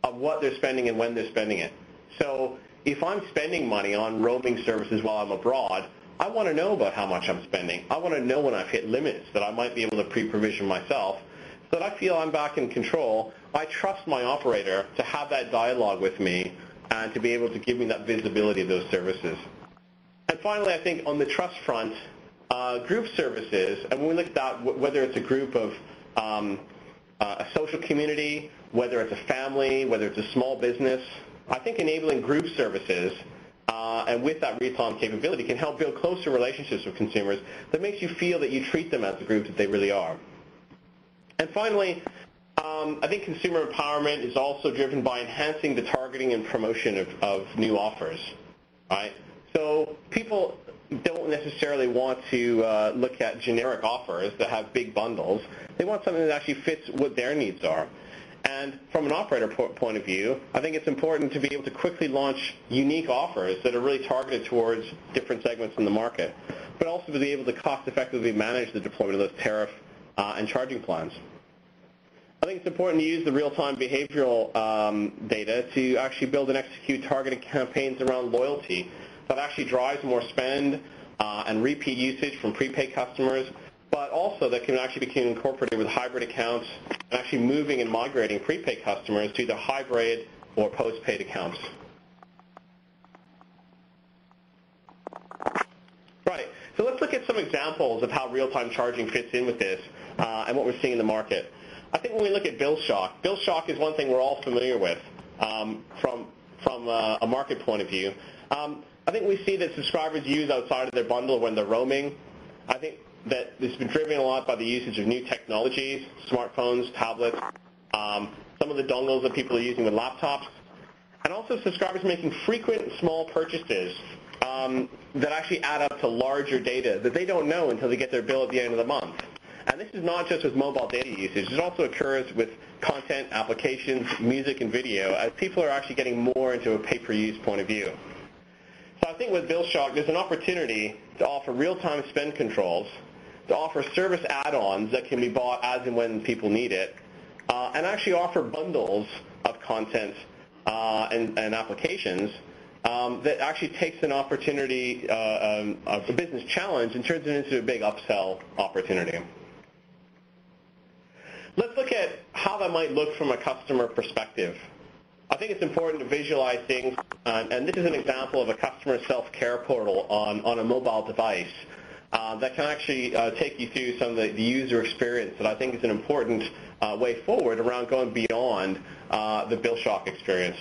of what they're spending and when they're spending it. So if I'm spending money on roaming services while I'm abroad, I want to know about how much I'm spending. I want to know when I've hit limits that I might be able to pre-provision myself so that I feel I'm back in control. I trust my operator to have that dialogue with me and to be able to give me that visibility of those services. And finally, I think on the trust front, group services, and when we look at that, whether it's a group of a social community, whether it's a family, whether it's a small business, I think enabling group services and with that real-time capability can help build closer relationships with consumers that makes you feel that you treat them as the group that they really are. And finally, I think consumer empowerment is also driven by enhancing the targeting and promotion of new offers. Right? So people don't necessarily want to look at generic offers that have big bundles. They want something that actually fits what their needs are. And from an operator point of view, I think it's important to be able to quickly launch unique offers that are really targeted towards different segments in the market, but also to be able to cost-effectively manage the deployment of those tariff and charging plans. I think it's important to use the real-time behavioral data to actually build and execute targeted campaigns around loyalty that actually drives more spend and repeat usage from prepaid customers, but also that can actually be incorporated with hybrid accounts and actually moving and migrating prepaid customers to either hybrid or postpaid accounts. Right, so let's look at some examples of how real-time charging fits in with this and what we're seeing in the market. I think when we look at bill shock is one thing we're all familiar with from a market point of view. I think we see that subscribers use outside of their bundle when they're roaming. I think that it's been driven a lot by the usage of new technologies, smartphones, tablets, some of the dongles that people are using with laptops. and also subscribers making frequent small purchases that actually add up to larger data that they don't know until they get their bill at the end of the month. And this is not just with mobile data usage. It also occurs with content, applications, music, and video, as people are actually getting more into a pay-per-use point of view. So I think with BillShock, there's an opportunity to offer real-time spend controls, to offer service add-ons that can be bought as and when people need it, and actually offer bundles of content and applications that actually takes an opportunity of a business challenge and turns it into a big upsell opportunity. Let's look at how that might look from a customer perspective. I think it's important to visualize things, and this is an example of a customer self-care portal on a mobile device that can actually take you through some of the user experience that I think is an important way forward around going beyond the BillShock experience.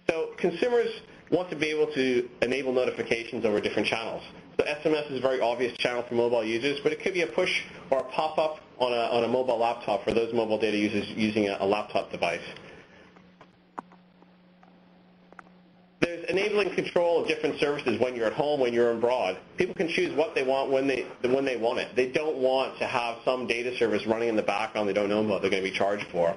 So consumers want to be able to enable notifications over different channels. So SMS is a very obvious channel for mobile users, but it could be a push or a pop-up on a mobile laptop for those mobile data users using a laptop device. There's enabling control of different services when you're at home, when you're abroad. People can choose what they want when they want it. They don't want to have some data service running in the background they don't know what they're going to be charged for.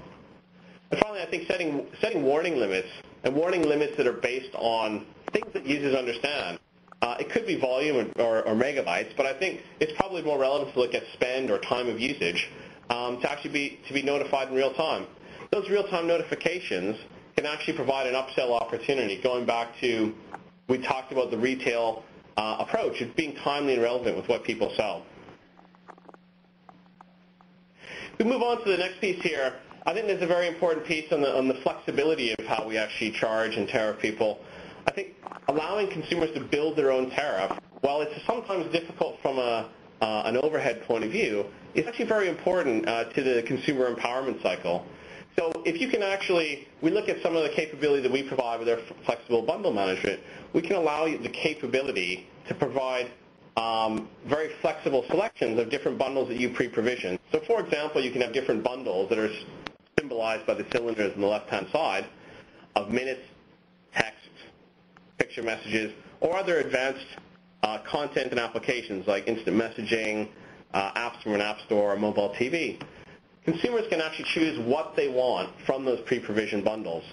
And finally, I think setting warning limits, and warning limits that are based on things that users understand. It could be volume or megabytes, but I think it's probably more relevant to look at spend or time of usage to actually be notified in real time. Those real-time notifications can actually provide an upsell opportunity. Going back to, we talked about the retail approach of being timely and relevant with what people sell. We move on to the next piece here. I think there's a very important piece on the flexibility of how we actually charge and tariff people. I think allowing consumers to build their own tariff, while it's sometimes difficult from an overhead point of view, is actually very important to the consumer empowerment cycle. So if you can actually, we look at some of the capability that we provide with our flexible bundle management, we can allow you the capability to provide very flexible selections of different bundles that you pre-provision. So for example, you can have different bundles that are symbolized by the cylinders on the left-hand side of minutes, text, picture messages, or other advanced content and applications like instant messaging, apps from an app store, or mobile TV. Consumers can actually choose what they want from those pre-provisioned bundles.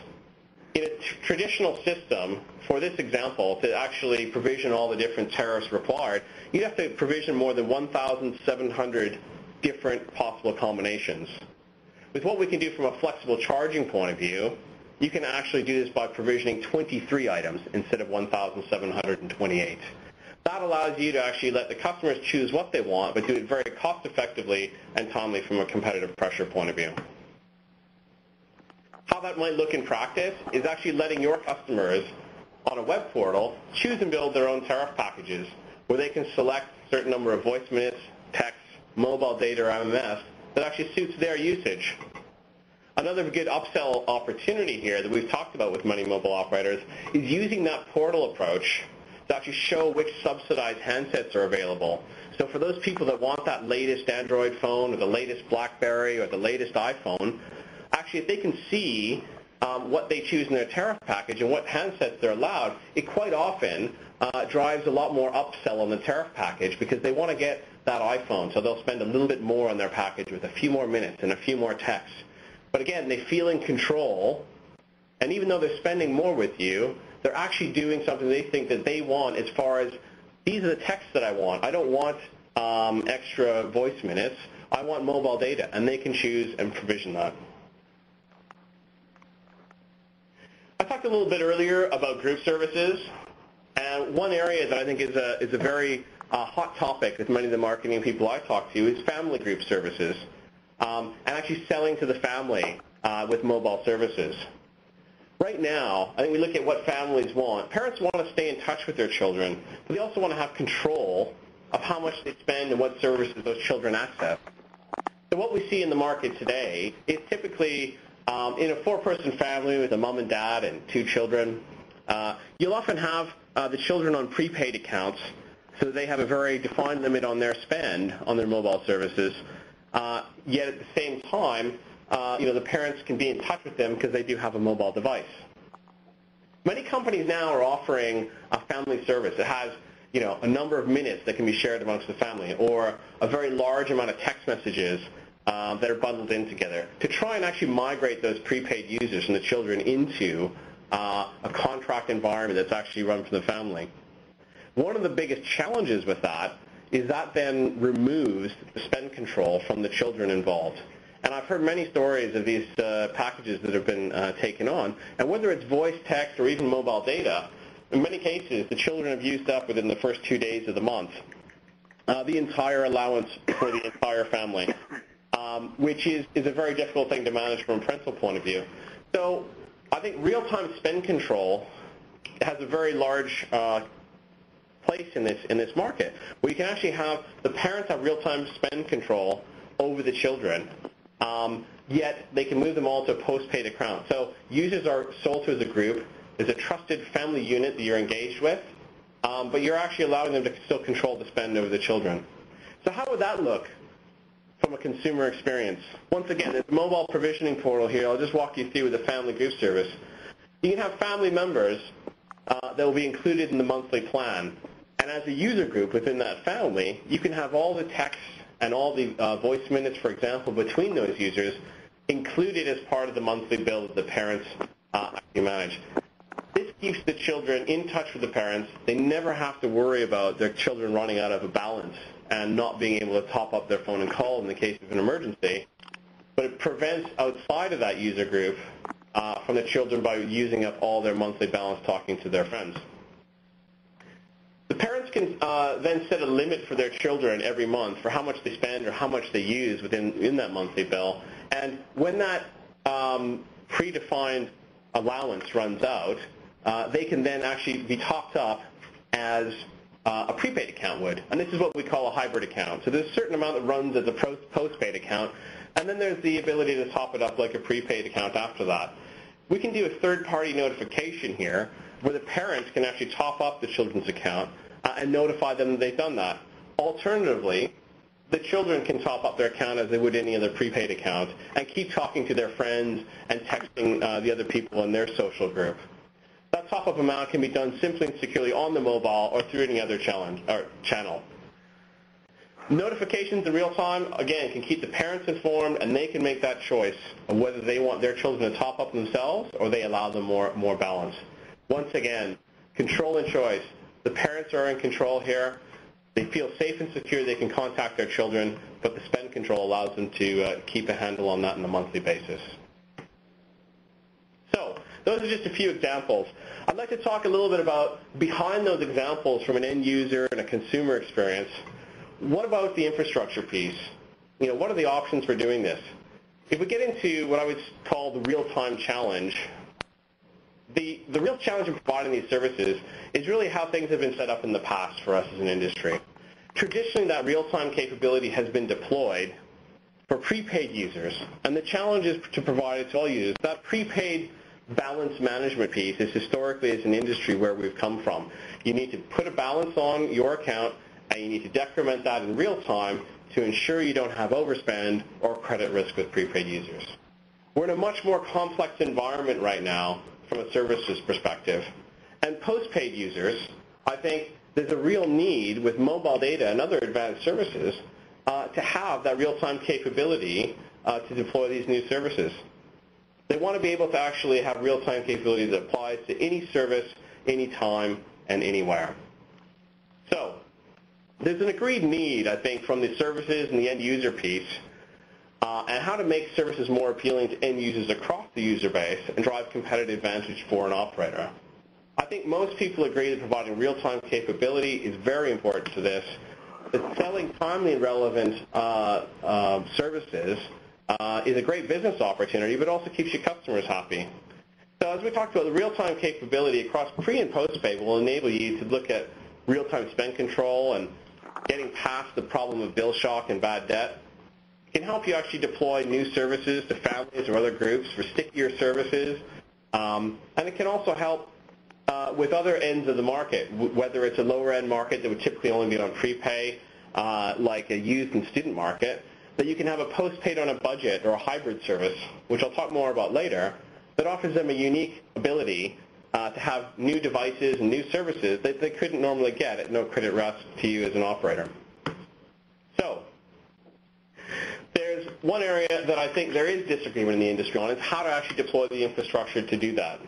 In a traditional system, for this example, to actually provision all the different tariffs required, you'd have to provision more than 1,700 different possible combinations. With what we can do from a flexible charging point of view, you can actually do this by provisioning 23 items instead of 1,728. That allows you to actually let the customers choose what they want, but do it very cost-effectively and timely from a competitive pressure point of view. How that might look in practice is actually letting your customers on a web portal choose and build their own tariff packages where they can select a certain number of voice minutes, text, mobile data, or MMS that actually suits their usage. Another good upsell opportunity here that we've talked about with many mobile operators is using that portal approach to actually show which subsidized handsets are available. So for those people that want that latest Android phone or the latest BlackBerry or the latest iPhone, actually if they can see what they choose in their tariff package and what handsets they're allowed, it quite often drives a lot more upsell on the tariff package because they want to get that iPhone, so they'll spend a little bit more on their package with a few more minutes and a few more texts. But again, they feel in control, and even though they're spending more with you, they're actually doing something they think that they want as far as, these are the texts that I want. I don't want extra voice minutes. I want mobile data, and they can choose and provision that. I talked a little bit earlier about group services, and one area that I think is a very hot topic with many of the marketing people I talk to is family group services, and actually selling to the family with mobile services. Right now, I think we look at what families want. Parents want to stay in touch with their children, but they also want to have control of how much they spend and what services those children access. So what we see in the market today is typically in a four-person family with a mom and dad and two children, you'll often have the children on prepaid accounts so that they have a very defined limit on their spend on their mobile services. Yet at the same time, the parents can be in touch with them because they do have a mobile device. Many companies now are offering a family service that has a number of minutes that can be shared amongst the family, or a very large amount of text messages that are bundled in together to try and actually migrate those prepaid users and the children into a contract environment that's actually run for the family. One of the biggest challenges with that is that then removes the spend control from the children involved. And I've heard many stories of these packages that have been taken on, and whether it's voice, text, or even mobile data, in many cases, the children have used up within the first 2 days of the month the entire allowance for the entire family, which is a very difficult thing to manage from a parental point of view. So I think real-time spend control has a very large place in this market, where you can actually have the parents have real-time spend control over the children, yet they can move them all to a postpaid account. So users are sold to as a group. There's a trusted family unit that you're engaged with, but you're actually allowing them to still control the spend over the children. So how would that look from a consumer experience? Once again, there's a mobile provisioning portal here. I'll just walk you through with the family group service. You can have family members that will be included in the monthly plan. And as a user group within that family, you can have all the text and all the voice minutes, for example, between those users included as part of the monthly bill that the parents actually manage. This keeps the children in touch with the parents. They never have to worry about their children running out of a balance and not being able to top up their phone and call in the case of an emergency. But it prevents outside of that user group from the children by using up all their monthly balance talking to their friends. The parents can then set a limit for their children every month for how much they spend or how much they use in that monthly bill. And when that predefined allowance runs out, they can then actually be topped up as a prepaid account would. And this is what we call a hybrid account. So there's a certain amount that runs as a postpaid account, and then there's the ability to top it up like a prepaid account after that. We can do a third-party notification here where the parents can actually top up the children's account and notify them that they've done that. Alternatively, the children can top up their account as they would any other prepaid account and keep talking to their friends and texting the other people in their social group. That top-up amount can be done simply and securely on the mobile or through any other channel. Notifications in real time, again, can keep the parents informed, and they can make that choice of whether they want their children to top up themselves or they allow them more balance. Once again, control and choice. The parents are in control here. They feel safe and secure. They can contact their children, but the spend control allows them to keep a handle on that on a monthly basis. So those are just a few examples. I'd like to talk a little bit about behind those examples from an end user and a consumer experience. What about the infrastructure piece? What are the options for doing this? If we get into what I would call the real-time challenge, the real challenge in providing these services is really how things have been set up in the past for us as an industry. Traditionally, that real-time capability has been deployed for prepaid users, and the challenge is to provide it to all users. That prepaid balance management piece is historically as an industry where we've come from. You need to put a balance on your account, and you need to decrement that in real time to ensure you don't have overspend or credit risk with prepaid users. We're in a much more complex environment right now from a services perspective. And postpaid users, I think there's a real need with mobile data and other advanced services to have that real-time capability to deploy these new services. They want to be able to actually have real-time capability that applies to any service, anytime, and anywhere. So there's an agreed need, I think, from the services and the end user piece and how to make services more appealing to end users across the user base and drive competitive advantage for an operator. I think most people agree that providing real-time capability is very important to this. That selling timely and relevant services is a great business opportunity, but also keeps your customers happy. So as we talked about, the real-time capability across pre- and post-paid will enable you to look at real-time spend control and getting past the problem of bill shock and bad debt. It can help you actually deploy new services to families or other groups for stickier services. And it can also help with other ends of the market, whether it's a lower-end market that would typically only be on prepay, like a youth and student market, that you can have a postpaid on a budget or a hybrid service, which I'll talk more about later, that offers them a unique ability to have new devices and new services that they couldn't normally get at no credit risk to you as an operator. So there's one area that I think there is disagreement in the industry on, is how to actually deploy the infrastructure to do that.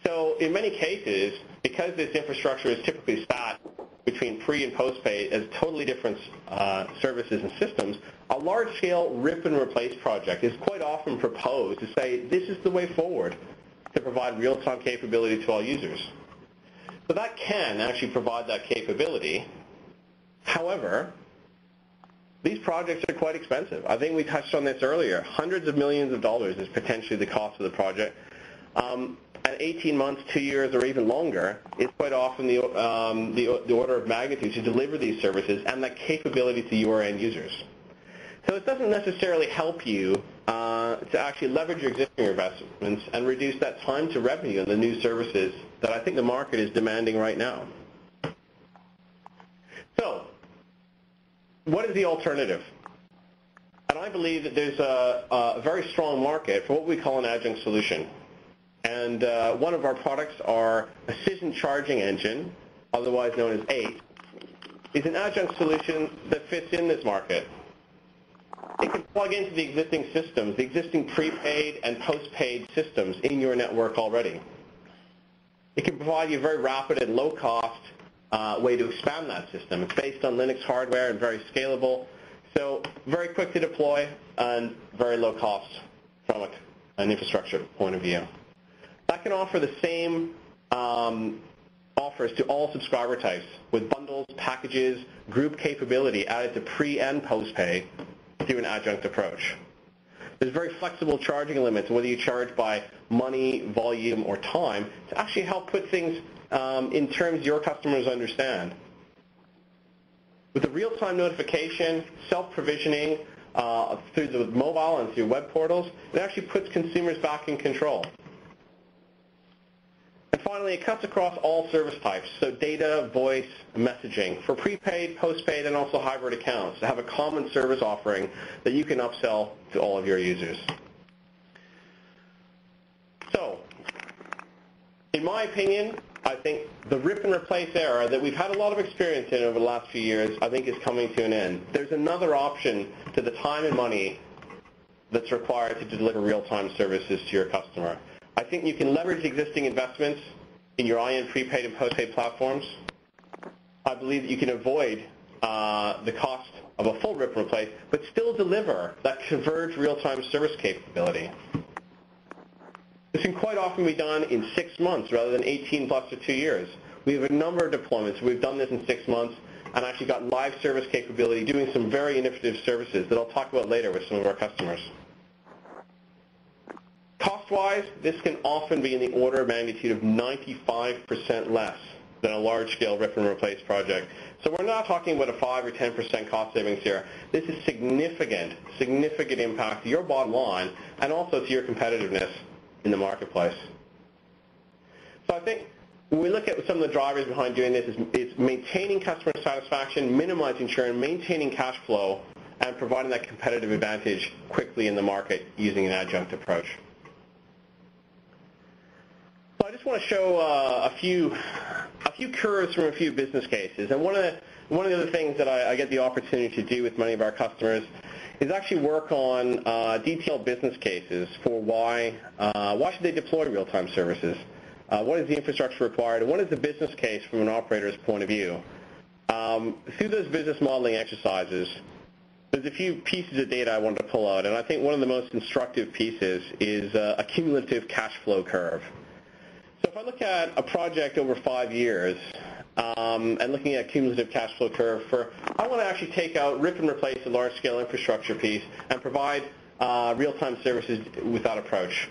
So in many cases, because this infrastructure is typically sat between pre and postpaid as totally different services and systems, a large-scale rip-and-replace project is quite often proposed to say, this is the way forward to provide real-time capability to all users. So that can actually provide that capability. However, these projects are quite expensive. I think we touched on this earlier. Hundreds of millions of dollars is potentially the cost of the project. At 18 months, 2 years, or even longer, is quite often the order of magnitude to deliver these services and that capability to your end users. So it doesn't necessarily help you to actually leverage your existing investments and reduce that time to revenue in the new services that I think the market is demanding right now. So, what is the alternative? And I believe that there's a very strong market for what we call an adjunct solution. And one of our products, our Acision charging engine, otherwise known as ACE, is an adjunct solution that fits in this market. It can plug into the existing systems, the existing prepaid and postpaid systems in your network already. It can provide you a very rapid and low-cost way to expand that system. It's based on Linux hardware and very scalable, so very quick to deploy and very low cost from an infrastructure point of view. That can offer the same offers to all subscriber types with bundles, packages, group capability added to pre and postpay through an adjunct approach. There's very flexible charging limits, whether you charge by money, volume, or time, to actually help put things in terms your customers understand. With the real-time notification, self-provisioning through the mobile and through web portals, it actually puts consumers back in control. And finally, it cuts across all service types, so data, voice, messaging, for prepaid, postpaid, and also hybrid accounts, to have a common service offering that you can upsell to all of your users. So, in my opinion, I think the rip and replace era that we've had a lot of experience in over the last few years, I think is coming to an end. There's another option to the time and money that's required to deliver real-time services to your customer. I think you can leverage existing investments in your IN prepaid and postpaid platforms. I believe that you can avoid the cost of a full rip and replace, but still deliver that converged real-time service capability. This can quite often be done in 6 months rather than 18 plus or 2 years. We have a number of deployments. We've done this in 6 months and actually got live service capability doing some very innovative services that I'll talk about later with some of our customers. Cost-wise, this can often be in the order of magnitude of 95% less than a large-scale rip and replace project. So we're not talking about a 5 or 10% cost savings here. This is significant impact to your bottom line and also to your competitiveness in the marketplace. So I think when we look at some of the drivers behind doing this, it's maintaining customer satisfaction, minimizing churn, maintaining cash flow, and providing that competitive advantage quickly in the market using an adjunct approach. So I just want to show a few curves from a few business cases. And one of the other things that I get the opportunity to do with many of our customers is actually work on detailed business cases for why should they deploy real-time services? What is the infrastructure required? And what is the business case from an operator's point of view? Through those business modeling exercises, there's a few pieces of data I wanted to pull out. And I think one of the most instructive pieces is a cumulative cash flow curve. So if I look at a project over 5 years, and looking at cumulative cash flow curve I want to actually take out, rip and replace a large-scale infrastructure piece and provide real-time services with that approach.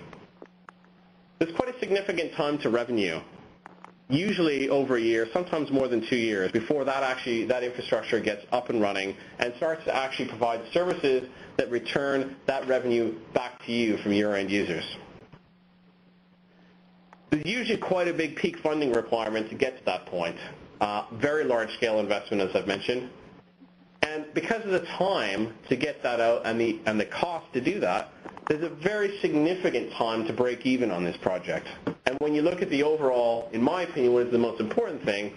There's quite a significant time to revenue, usually over a year, sometimes more than 2 years, before that infrastructure gets up and running and starts to actually provide services that return that revenue back to you from your end users. There's usually quite a big peak funding requirement to get to that point. Very large-scale investment, as I've mentioned. And because of the time to get that out and the cost to do that, there's a very significant time to break even on this project. And when you look at the overall, in my opinion, what is the most important thing,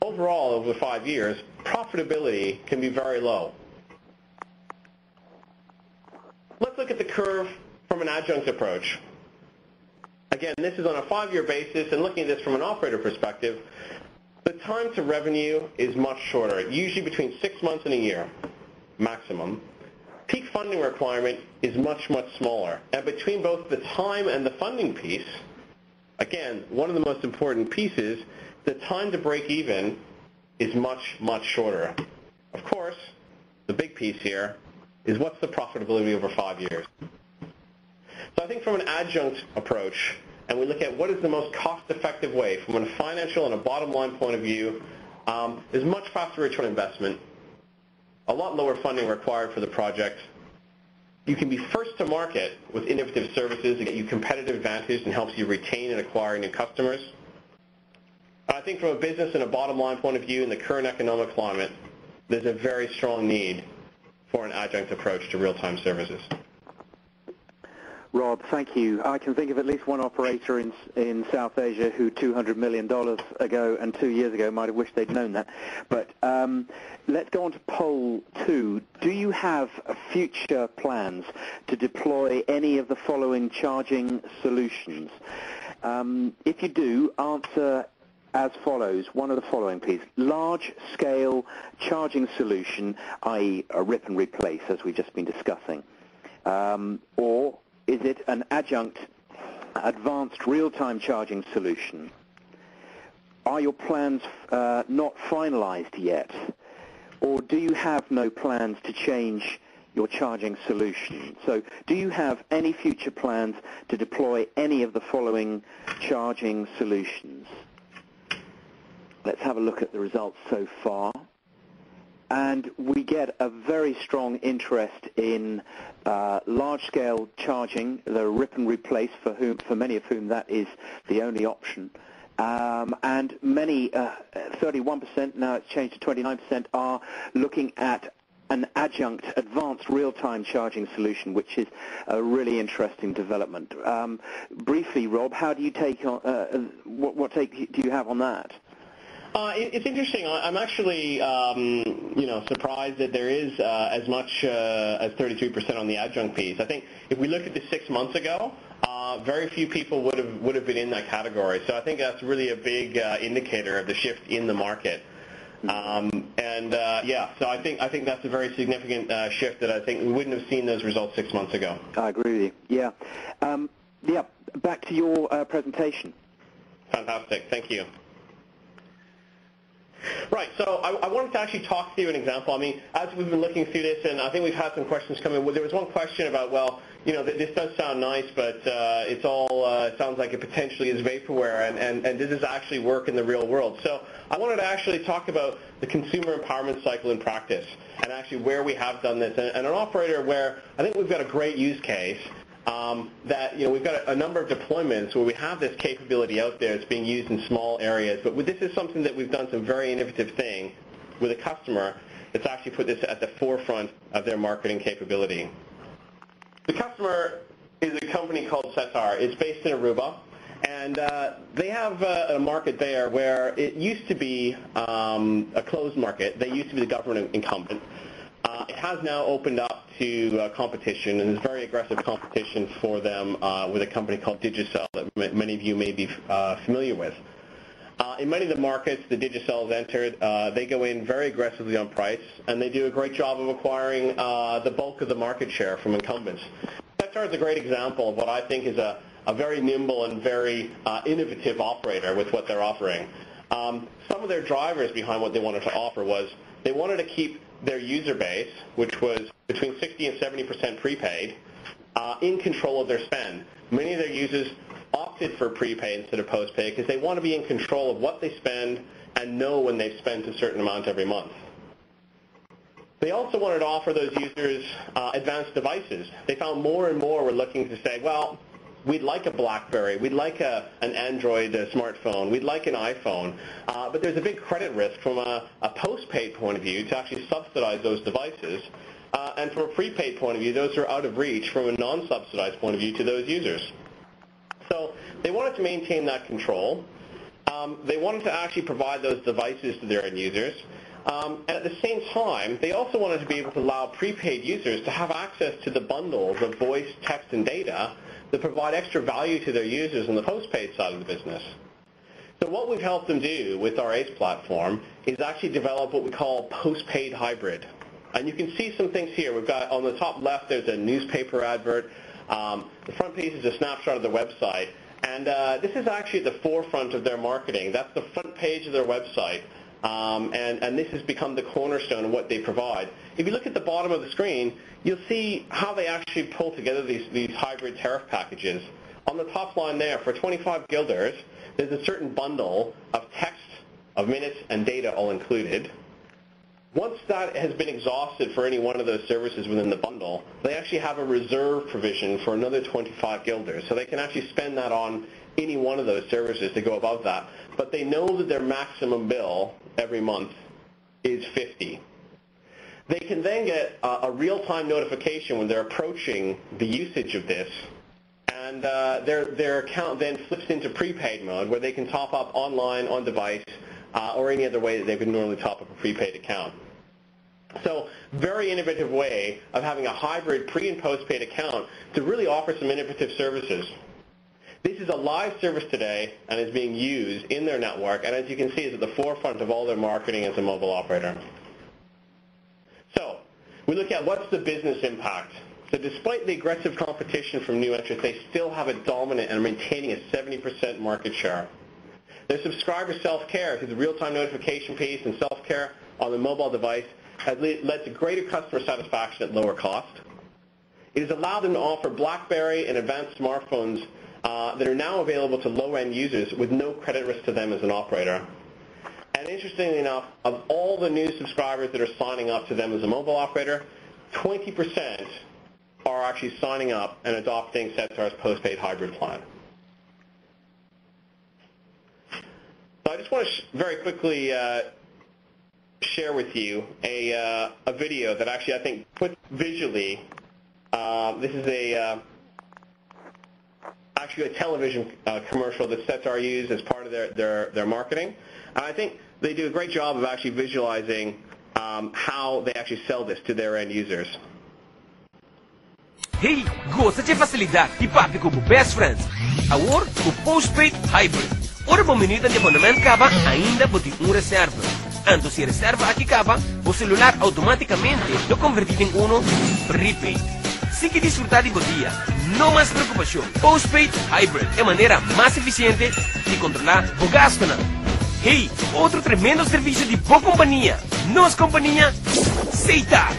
overall over 5 years, profitability can be very low. Let's look at the curve from an adjunct approach. Again, this is on a 5-year basis, and looking at this from an operator perspective, the time to revenue is much shorter, usually between 6 months and a year, maximum. Peak funding requirement is much, much smaller. And between both the time and the funding piece, again, one of the most important pieces, the time to break even is much, much shorter. Of course, the big piece here is what's the profitability over 5 years. So I think from an adjunct approach, and we look at what is the most cost-effective way from a financial and a bottom line point of view, there's much faster return on investment, a lot lower funding required for the project. You can be first to market with innovative services that get you competitive advantage and helps you retain and acquire new customers. I think from a business and a bottom line point of view in the current economic climate, there's a very strong need for an adjunct approach to real-time services. Rob, thank you. I can think of at least one operator in South Asia who $200 million ago and 2 years ago might have wished they'd known that. But let's go on to poll 2. Do you have future plans to deploy any of the following charging solutions? If you do, answer as follows. One of the following, please. Large-scale charging solution, i.e. a rip and replace, as we've just been discussing. Or is it an adjunct advanced real-time charging solution? Are your plans not finalized yet? Or do you have no plans to change your charging solution? So do you have any future plans to deploy any of the following charging solutions? Let's have a look at the results so far. And we get a very strong interest in large-scale charging, the rip and replace, for many of whom that is the only option. And many, 31%, now it's changed to 29%, are looking at an adjunct advanced real-time charging solution, which is a really interesting development. Briefly, Rob, how do you take on, what take do you have on that? It's interesting. I'm actually, surprised that there is as much as 33% on the adjunct piece. I think if we look at this 6 months ago, very few people would have been in that category. So I think that's really a big indicator of the shift in the market. So I think that's a very significant shift that I think we wouldn't have seen those results 6 months ago. I agree with you. Yeah. Back to your presentation. Fantastic. Thank you. Right, so I wanted to actually talk to you an example. I mean, as we've been looking through this, and I think we've had some questions come in. Well, there was one question about, well, this does sound nice, but it sounds like it potentially is vaporware, and does this actually work in the real world? So I wanted to actually talk about the consumer empowerment cycle in practice, and actually where we have done this, and an operator where I think we've got a great use case. That we've got a number of deployments where we have this capability out there. It's being used in small areas, but this is something that we've done some very innovative thing with a customer that's actually put this at the forefront of their marketing capability. The customer is a company called Cetar. It's based in Aruba, and they have a market there where it used to be a closed market. They used to be the government incumbent. It has now opened up to competition, and there's very aggressive competition for them with a company called Digicel that many of you may be familiar with. In many of the markets the Digicel has entered, they go in very aggressively on price, and they do a great job of acquiring the bulk of the market share from incumbents. Cetar is a great example of what I think is a very nimble and very innovative operator with what they're offering. Some of their drivers behind what they wanted to offer was they wanted to keep their user base, which was between 60 and 70% prepaid, in control of their spend. Many of their users opted for prepaid instead of postpaid because they want to be in control of what they spend and know when they've spent a certain amount every month. They also wanted to offer those users advanced devices. They found more and more were looking to say, well, we'd like a BlackBerry, we'd like an Android smartphone, we'd like an iPhone, but there's a big credit risk from a postpaid point of view to actually subsidize those devices, and from a prepaid point of view, those are out of reach from a non-subsidized point of view to those users. So They wanted to maintain that control. They wanted to actually provide those devices to their end users. And at the same time, they also wanted to be able to allow prepaid users to have access to the bundles of voice, text, and data that provide extra value to their users on the postpaid side of the business. So what we've helped them do with our ACE platform is actually develop what we call postpaid hybrid. And you can see some things here. We've got on the top left, there's a newspaper advert. The front page is a snapshot of their website. And this is actually at the forefront of their marketing. That's the front page of their website. And this has become the cornerstone of what they provide. If you look at the bottom of the screen, you'll see how they actually pull together these hybrid tariff packages. On the top line there, for 25 guilders, there's a certain bundle of text, of minutes, and data all included. Once that has been exhausted for any one of those services within the bundle, they actually have a reserve provision for another 25 guilders. So they can actually spend that on any one of those services to go above that. But they know that their maximum bill every month is 50. They can then get a real-time notification when they're approaching the usage of this, and their account then flips into prepaid mode where they can top up online, on device, or any other way that they would normally top up a prepaid account. So very innovative way of having a hybrid pre- and postpaid account to really offer some innovative services. This is a live service today and is being used in their network, and as you can see, is at the forefront of all their marketing as a mobile operator. So we look at what's the business impact. So despite the aggressive competition from new entrants, they still have a dominant and maintaining a 70% market share. Their subscriber self-care, through the real-time notification piece and self-care on the mobile device, has led to greater customer satisfaction at lower cost. It has allowed them to offer BlackBerry and advanced smartphones that are now available to low-end users with no credit risk to them as an operator. And interestingly enough, of all the new subscribers that are signing up to them as a mobile operator, 20% are actually signing up and adopting Setar's postpaid hybrid plan. So I just want to very quickly share with you a video that actually I think puts visually, this is actually a television commercial that Setar used as part of their marketing. And I think they do a great job of actually visualizing how they actually sell this to their end users. Hey, gosta de facilidade e papi como best friends. Agora, o postpaid hybrid. Ora bomenita de abonamento acaba, ainda pode reserva. Anto se reserva aqui acaba, o celular automaticamente lo convertido em uno prepaid. Se que disfrutar de dia, não mais preocupação. Postpaid hybrid é a maneira mais eficiente de controlar o gasto. Hey, outro tremendo serviço de boa companhia. Nossa companhia, Setar.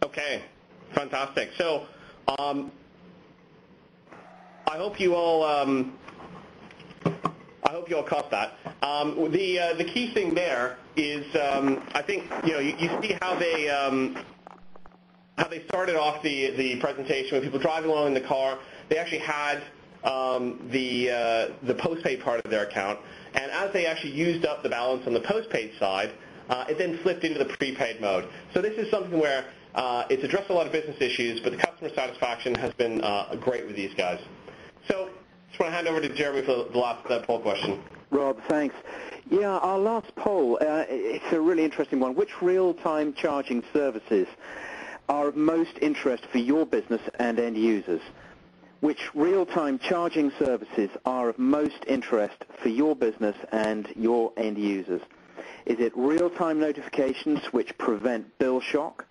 Okay, fantastic. So, I hope you all caught that. The key thing there is, I think you see how they started off the presentation with people driving along in the car. They actually had the postpaid part of their account, and as they actually used up the balance on the postpaid side, it then flipped into the prepaid mode. So this is something where it's addressed a lot of business issues, but the customer satisfaction has been great with these guys. So just want to hand over to Jeremy for the last poll question. Rob, thanks. Yeah, our last poll, it's a really interesting one. Which real-time charging services are of most interest for your business and end users? Which real-time charging services are of most interest for your business and your end users? Is it real-time notifications which prevent bill shock?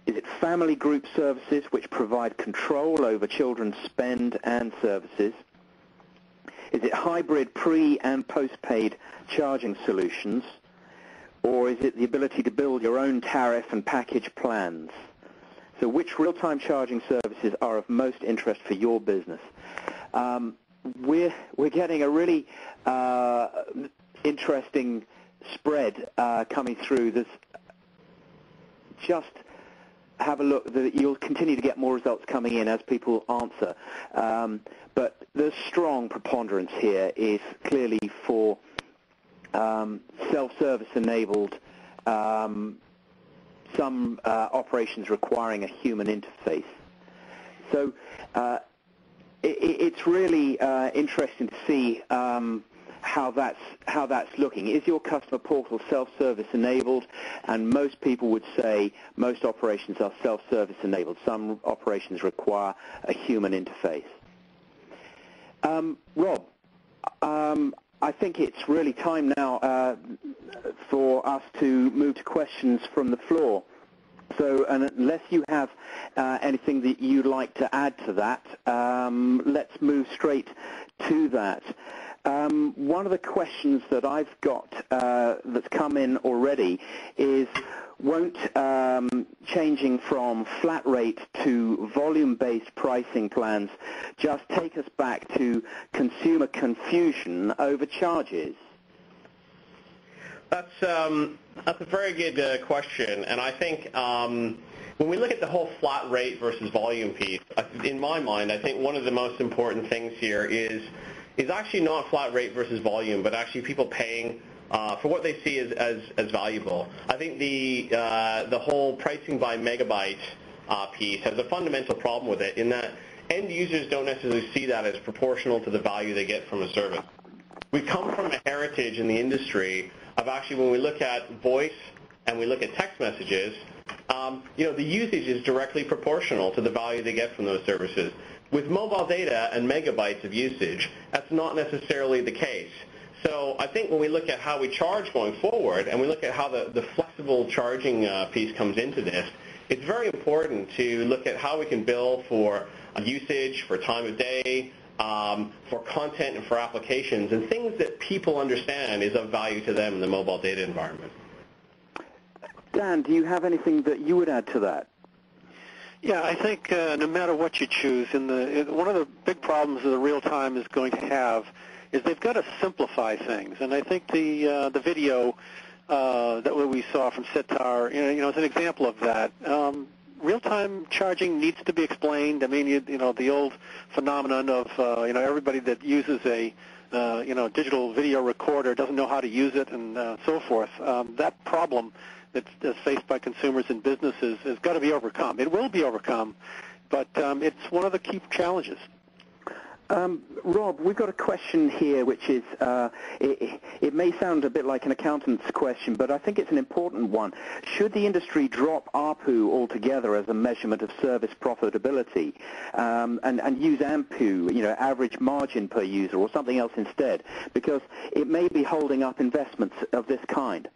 Is it family group services which provide control over children's spend and services? Is it hybrid pre- and post-paid charging solutions? Or is it the ability to build your own tariff and package plans? So which real-time charging services are of most interest for your business? We're getting a really interesting spread coming through. This just have a look. You'll continue to get more results coming in as people answer. But the strong preponderance here is clearly for self-service enabled some operations requiring a human interface. So it's really interesting to see how that's looking. Is your customer portal self-service enabled? And most people would say most operations are self-service enabled. Some operations require a human interface. Rob, I think it's really time now for us to move to questions from the floor. So unless you have anything that you'd like to add to that, let's move straight to that. One of the questions that I've got that's come in already is, won't changing from flat rate to volume-based pricing plans just take us back to consumer confusion over charges? That's a very good question, and I think when we look at the whole flat rate versus volume piece, in my mind, I think one of the most important things here is actually not flat rate versus volume, but actually people paying for what they see as valuable. I think the whole pricing by megabyte piece has a fundamental problem with it, in that end users don't necessarily see that as proportional to the value they get from a service. We come from a heritage in the industry of actually, when we look at voice and we look at text messages, the usage is directly proportional to the value they get from those services. With mobile data and megabytes of usage, that's not necessarily the case. So I think when we look at how we charge going forward, and we look at how the flexible charging piece comes into this, it's very important to look at how we can bill for usage, for time of day, for content and for applications, and things that people understand is of value to them in the mobile data environment. Dan, do you have anything that you would add to that? Yeah, I think no matter what you choose, one of the big problems that the real-time is going to have is they've got to simplify things. And I think the video that we saw from Sitar, is an example of that. Real-time charging needs to be explained. I mean, the old phenomenon of everybody that uses a digital video recorder doesn't know how to use it, and so forth. That problem that's faced by consumers and businesses has got to be overcome. It will be overcome, but it's one of the key challenges. Rob, we've got a question here which is, it may sound a bit like an accountant's question, but I think it's an important one. Should the industry drop ARPU altogether as a measurement of service profitability and use AMPU, average margin per user, or something else instead? Because it may be holding up investments of this kind.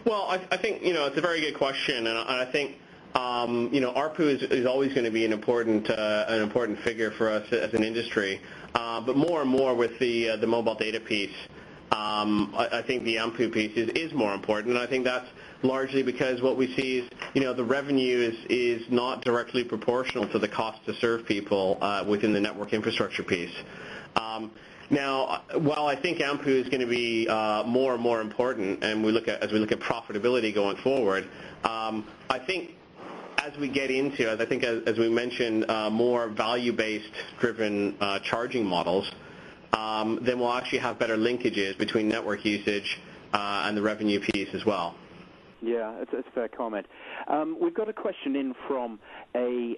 Well, I think, it's a very good question, and I think ARPU is always going to be an important figure for us as an industry, but more and more with the mobile data piece, I think the AMPU piece is more important, and I think that's largely because what we see is, the revenue is not directly proportional to the cost to serve people within the network infrastructure piece. Now, while I think AMPU is going to be more and more important, and as we look at profitability going forward, I think as we get into, as we mentioned, more value-based driven charging models, then we'll actually have better linkages between network usage and the revenue piece as well. Yeah, it's a fair comment. We've got a question in from a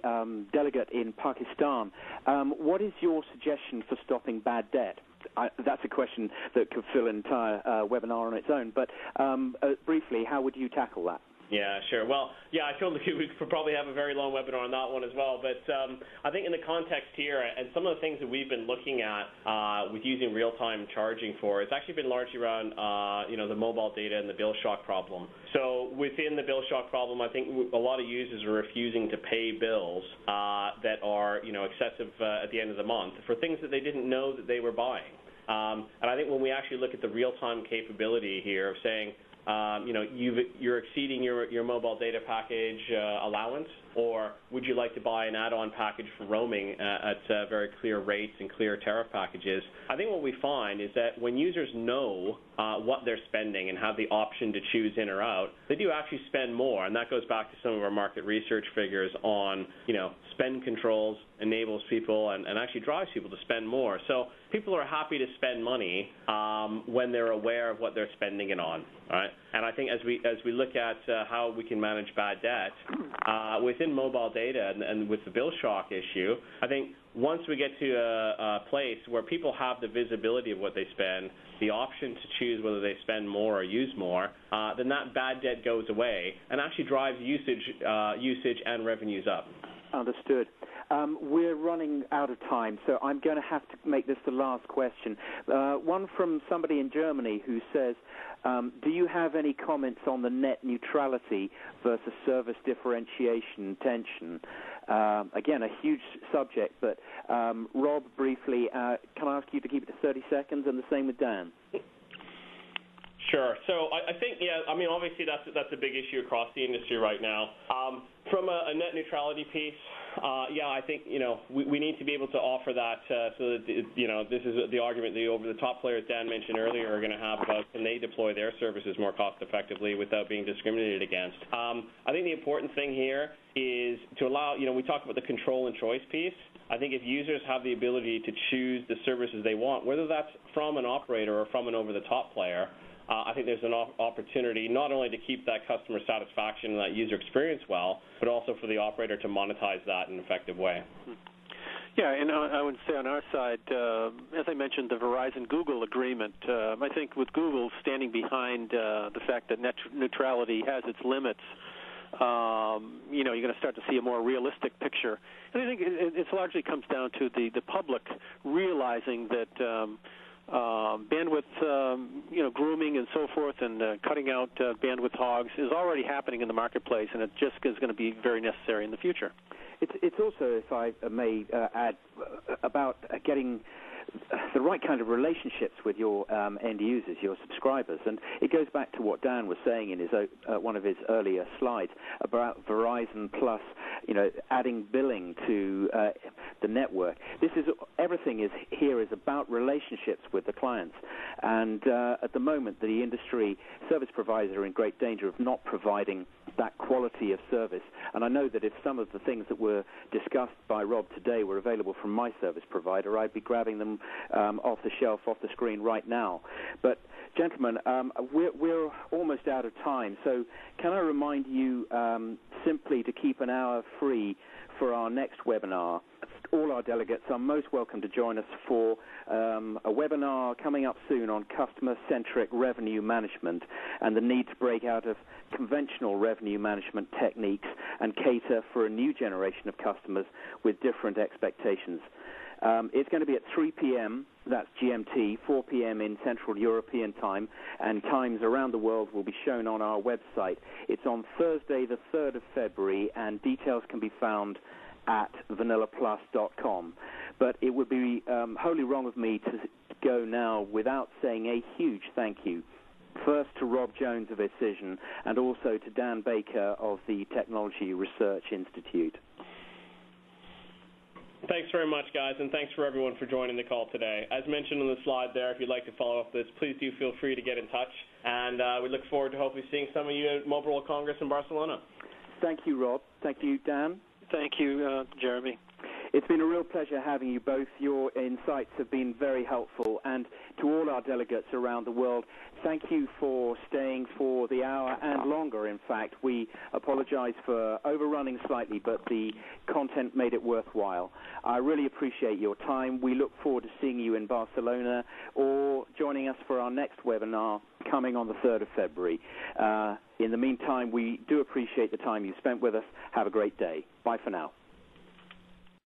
delegate in Pakistan. What is your suggestion for stopping bad debt? That's a question that could fill an entire webinar on its own, but briefly, how would you tackle that? Yeah, sure. Well, yeah, I totally agree. We could probably have a very long webinar on that one as well. But I think in the context here, and some of the things that we've been looking at with using real-time charging for, it's actually been largely around, the mobile data and the bill shock problem. So within the bill shock problem, I think a lot of users are refusing to pay bills that are, excessive at the end of the month for things that they didn't know that they were buying. And I think when we actually look at the real-time capability here of saying, you're exceeding your mobile data package allowance, or would you like to buy an add-on package for roaming at very clear rates and clear tariff packages? I think what we find is that when users know what they're spending and have the option to choose in or out, they do actually spend more, and that goes back to some of our market research figures on, spend controls enables people and actually drives people to spend more. So people are happy to spend money when they're aware of what they're spending it on, right? And I think as we look at how we can manage bad debt within mobile data and with the bill shock issue, I think once we get to a place where people have the visibility of what they spend, the option to choose whether they spend more or use more, then that bad debt goes away and actually drives usage and revenues up. Understood. We're running out of time, so I'm going to have to make this the last question. One from somebody in Germany who says, do you have any comments on the net neutrality versus service differentiation tension? Again, a huge subject, but Rob, briefly, can I ask you to keep it to 30 seconds, and the same with Dan? Sure. So I think, obviously that's a big issue across the industry right now. From a net neutrality piece, I think, we need to be able to offer that so that, this is the argument the over-the-top players Dan mentioned earlier are going to have about can they deploy their services more cost-effectively without being discriminated against. I think the important thing here is to allow, we talk about the control and choice piece. I think if users have the ability to choose the services they want, whether that's from an operator or from an over-the-top player, I think there's an opportunity not only to keep that customer satisfaction and that user experience well, but also for the operator to monetize that in an effective way. Yeah, and I would say on our side, as I mentioned, the Verizon-Google agreement, I think with Google standing behind the fact that net neutrality has its limits, you're going to start to see a more realistic picture. And I think it largely comes down to the public realizing that bandwidth, grooming and so forth, and cutting out bandwidth hogs is already happening in the marketplace, and it just is going to be very necessary in the future. It's also, if I may add, about getting the right kind of relationships with your end users, your subscribers. And it goes back to what Dan was saying in his one of his earlier slides about Verizon Plus, adding billing to the network. Everything is about relationships with the clients. And at the moment, the industry service providers are in great danger of not providing that quality of service. And I know that if some of the things that were discussed by Rob today were available from my service provider, I'd be grabbing them off the shelf, off the screen right now. But, gentlemen, we're almost out of time. So can I remind you simply to keep an hour free for our next webinar? All our delegates are most welcome to join us for a webinar coming up soon on customer-centric revenue management and the need to break out of conventional revenue management techniques and cater for a new generation of customers with different expectations. It's going to be at 3 p.m., that's GMT, 4 p.m. in Central European time, and times around the world will be shown on our website. It's on Thursday, the 3rd of February, and details can be found at VanillaPlus.com. But it would be wholly wrong of me to go now without saying a huge thank you. First to Rob Jones of Acision, and also to Dan Baker of the Technology Research Institute. Thanks very much, guys, and thanks for everyone for joining the call today. As mentioned on the slide there, if you'd like to follow up this, please do feel free to get in touch, and we look forward to hopefully seeing some of you at Mobile World Congress in Barcelona. Thank you, Rob. Thank you, Dan. Thank you, Jeremy. It's been a real pleasure having you both. Your insights have been very helpful. And to all our delegates around the world, thank you for staying for the hour and longer, in fact. We apologize for overrunning slightly, but the content made it worthwhile. I really appreciate your time. We look forward to seeing you in Barcelona or joining us for our next webinar coming on the 3rd of February. In the meantime, we do appreciate the time you spent with us. Have a great day. Bye for now.